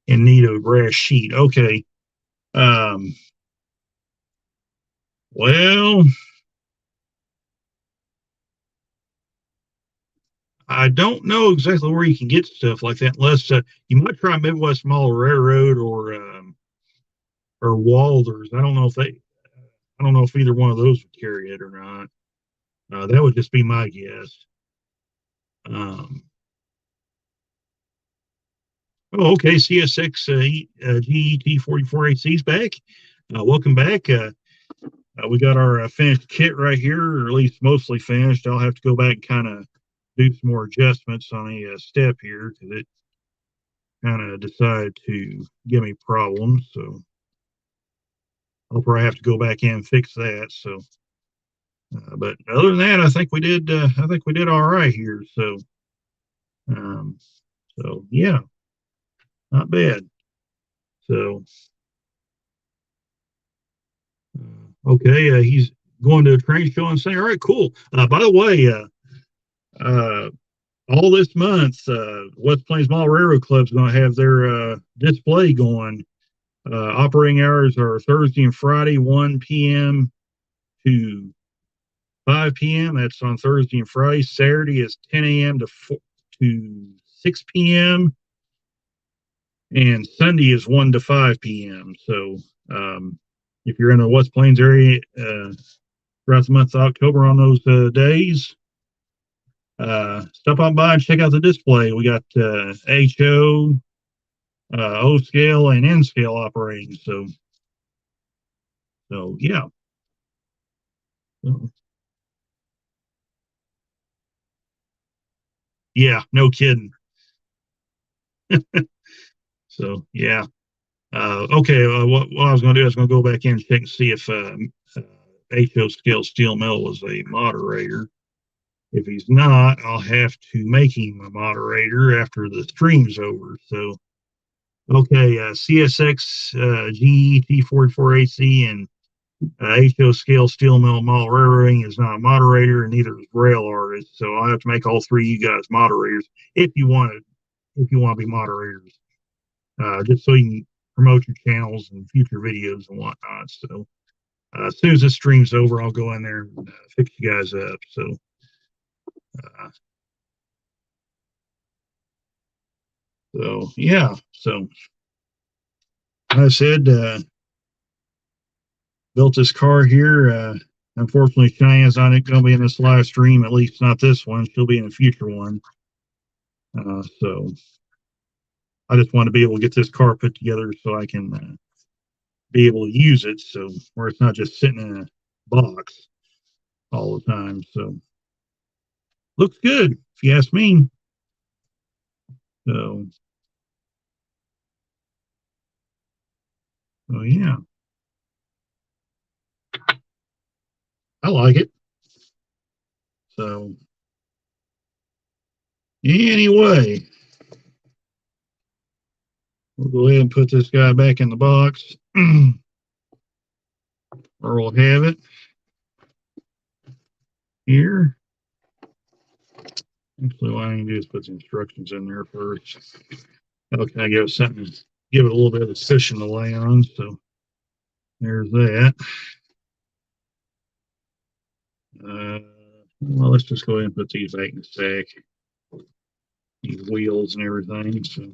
in need of a brass sheet? Okay. Um, well, I don't know exactly where you can get stuff like that unless you might try Midwest Mall Railroad or Walters. I don't know if either one of those would carry it or not. That would just be my guess. Um, oh, okay. CSX GET 44AC is back. Welcome back. We got our finished kit right here, or at least mostly finished. I'll have to go back and kind of do some more adjustments on a step here because it kind of decided to give me problems. So I'll probably have to go back in and fix that. So, but other than that, I think we did. I think we did all right here. Um, so yeah, not bad. So okay, he's going to a train show and saying, "All right, cool." By the way, uh, all this month, West Plains Mall Railroad Club is going to have their display going. Operating hours are Thursday and Friday, 1 p.m. to 5 p.m. That's on Thursday and Friday. Saturday is 10 a.m. to 6 p.m. And Sunday is 1 to 5 p.m. So if you're in the West Plains area throughout the month of October on those days, stop on by and check out the display. We got HO, O scale, and N scale operating. So yeah. Yeah, no kidding. So yeah. Okay. What I was going to do, I was going to go back in and check and see if HO scale steel mill was a moderator. If he's not, I'll have to make him a moderator after the stream's over. So okay, CSX GET 44AC and HO scale steel mill mall railroading is not a moderator, and neither is rail artist. So I'll have to make all three of you guys moderators if you want to be moderators, just so you can promote your channels and future videos and whatnot. So as soon as this stream's over, I'll go in there and fix you guys up. Uh, so yeah. So I said, built this car here. Unfortunately, Cheyenne's not going to be in this live stream, at least not this one. She'll be in a future one. So I just want to be able to get this car put together so I can be able to use it. So where it's not just sitting in a box all the time. So looks good, if you ask me. So, so yeah, I like it. So anyway, we'll go ahead and put this guy back in the box, or we'll have it here. Actually, what I can do is put the instructions in there first. Okay, I give it something, give it a little bit of a cushion to lay on. So there's that. Well, let's just go ahead and put these back in the stack, these wheels and everything. So.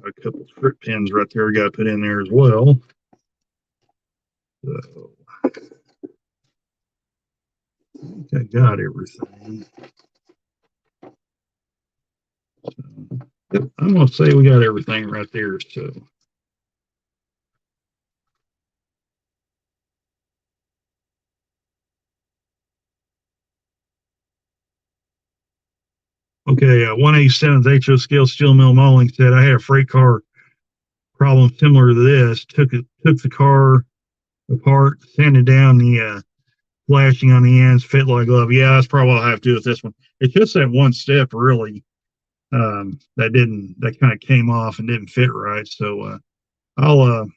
A couple strip pins right there, got to put in there as well. So, I think I got everything. So, yep, I'm going to say we got everything right there. So, okay, 1/87th HO scale steel mill molding said I had a freight car problem similar to this. Took the car apart, sanded down the flashing on the ends, fit like glove. Yeah, that's probably what I have to do with this one. It's just that one step really that kind of came off and didn't fit right. So I'll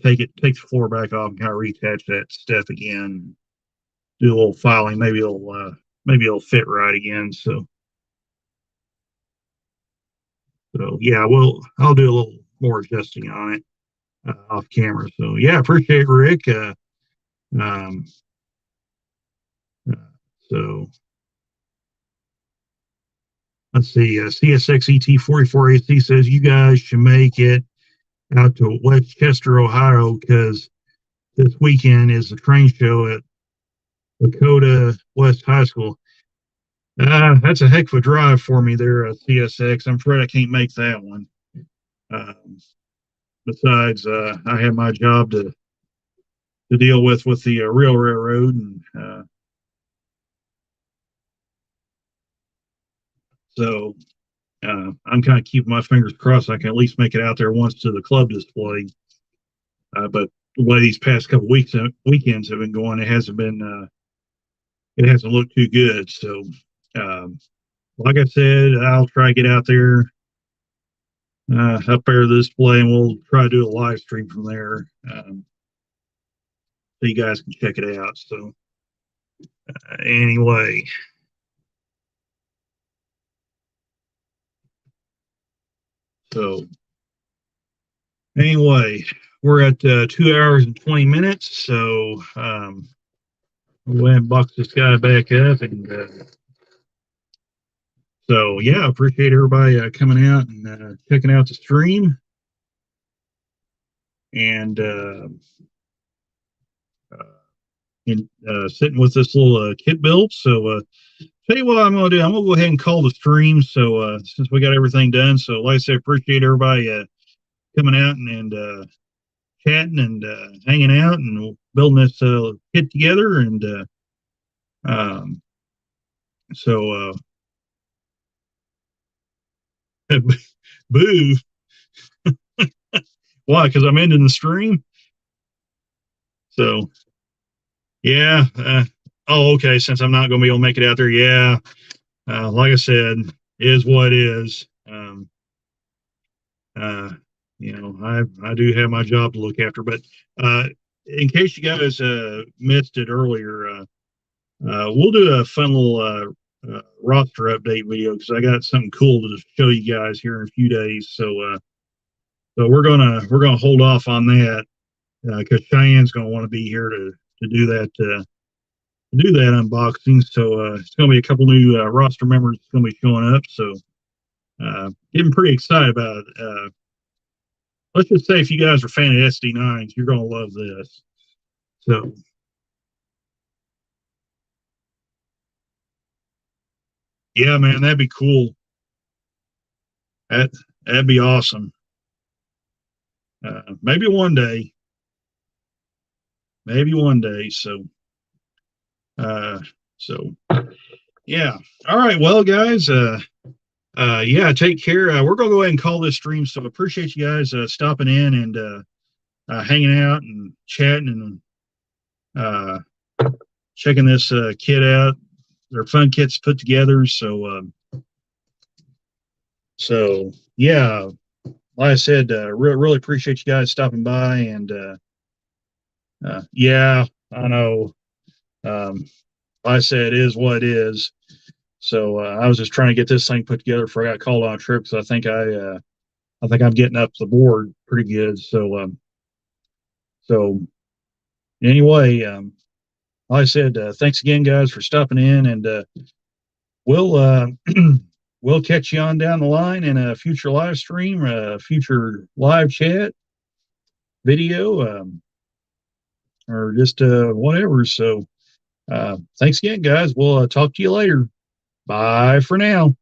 take the floor back off and kind of reattach that step again, do a little filing. Maybe it'll fit right again. So yeah, I'll do a little more adjusting on it off camera. So yeah, appreciate it, Rick. Um, uh, so let's see. CSXET44AC says you guys should make it out to Westchester, Ohio, because this weekend is the train show at Lakota West High School. That's a heck of a drive for me there at CSX. I'm afraid I can't make that one. Besides, I have my job to deal with the real railroad, and so I'm kind of keeping my fingers crossed I can at least make it out there once to the club display. But the way these past couple weekends have been going, it hasn't looked too good. So, like I said, I'll try to get out there up there the display, and we'll try to do a live stream from there, so you guys can check it out. So, anyway. So anyway, we're at 2 hours and 20 minutes. So we'll go ahead and box this guy back up. And so, yeah, appreciate everybody coming out and checking out the stream. And sitting with this little kit build. So tell you what I'm going to do. I'm going to go ahead and call the stream. So since we got everything done. So like I said, appreciate everybody coming out and chatting and hanging out and building this kit together. And so boo. Why? Because I'm ending the stream. So yeah. Oh, okay. Since I'm not going to be able to make it out there, yeah. Like I said, is what is. I do have my job to look after, but in case you guys missed it earlier, we'll do a fun little roster update video because I got something cool to show you guys here in a few days. So we're gonna hold off on that because Cheyenne's gonna want to be here to do that unboxing. So it's gonna be a couple new roster members that's gonna be showing up. So getting pretty excited about it. Let's just say if you guys are a fan of SD9s, you're gonna love this. So yeah, man, that'd be cool. That'd be awesome. Maybe one day. Maybe one day. So yeah. All right. Well, guys, yeah, take care. We're gonna go ahead and call this stream. So appreciate you guys stopping in and hanging out and chatting and checking this kit out. They're fun kits put together. So yeah, like I said, really appreciate you guys stopping by. And yeah, I know. Like I said, it is what it is. So I was just trying to get this thing put together before I got called on a trip because I think I'm getting up the board pretty good. So anyway, like I said, thanks again, guys, for stopping in, and we'll we'll catch you on down the line in a future live stream, future live chat video, or just whatever. So thanks again, guys. We'll talk to you later. Bye for now.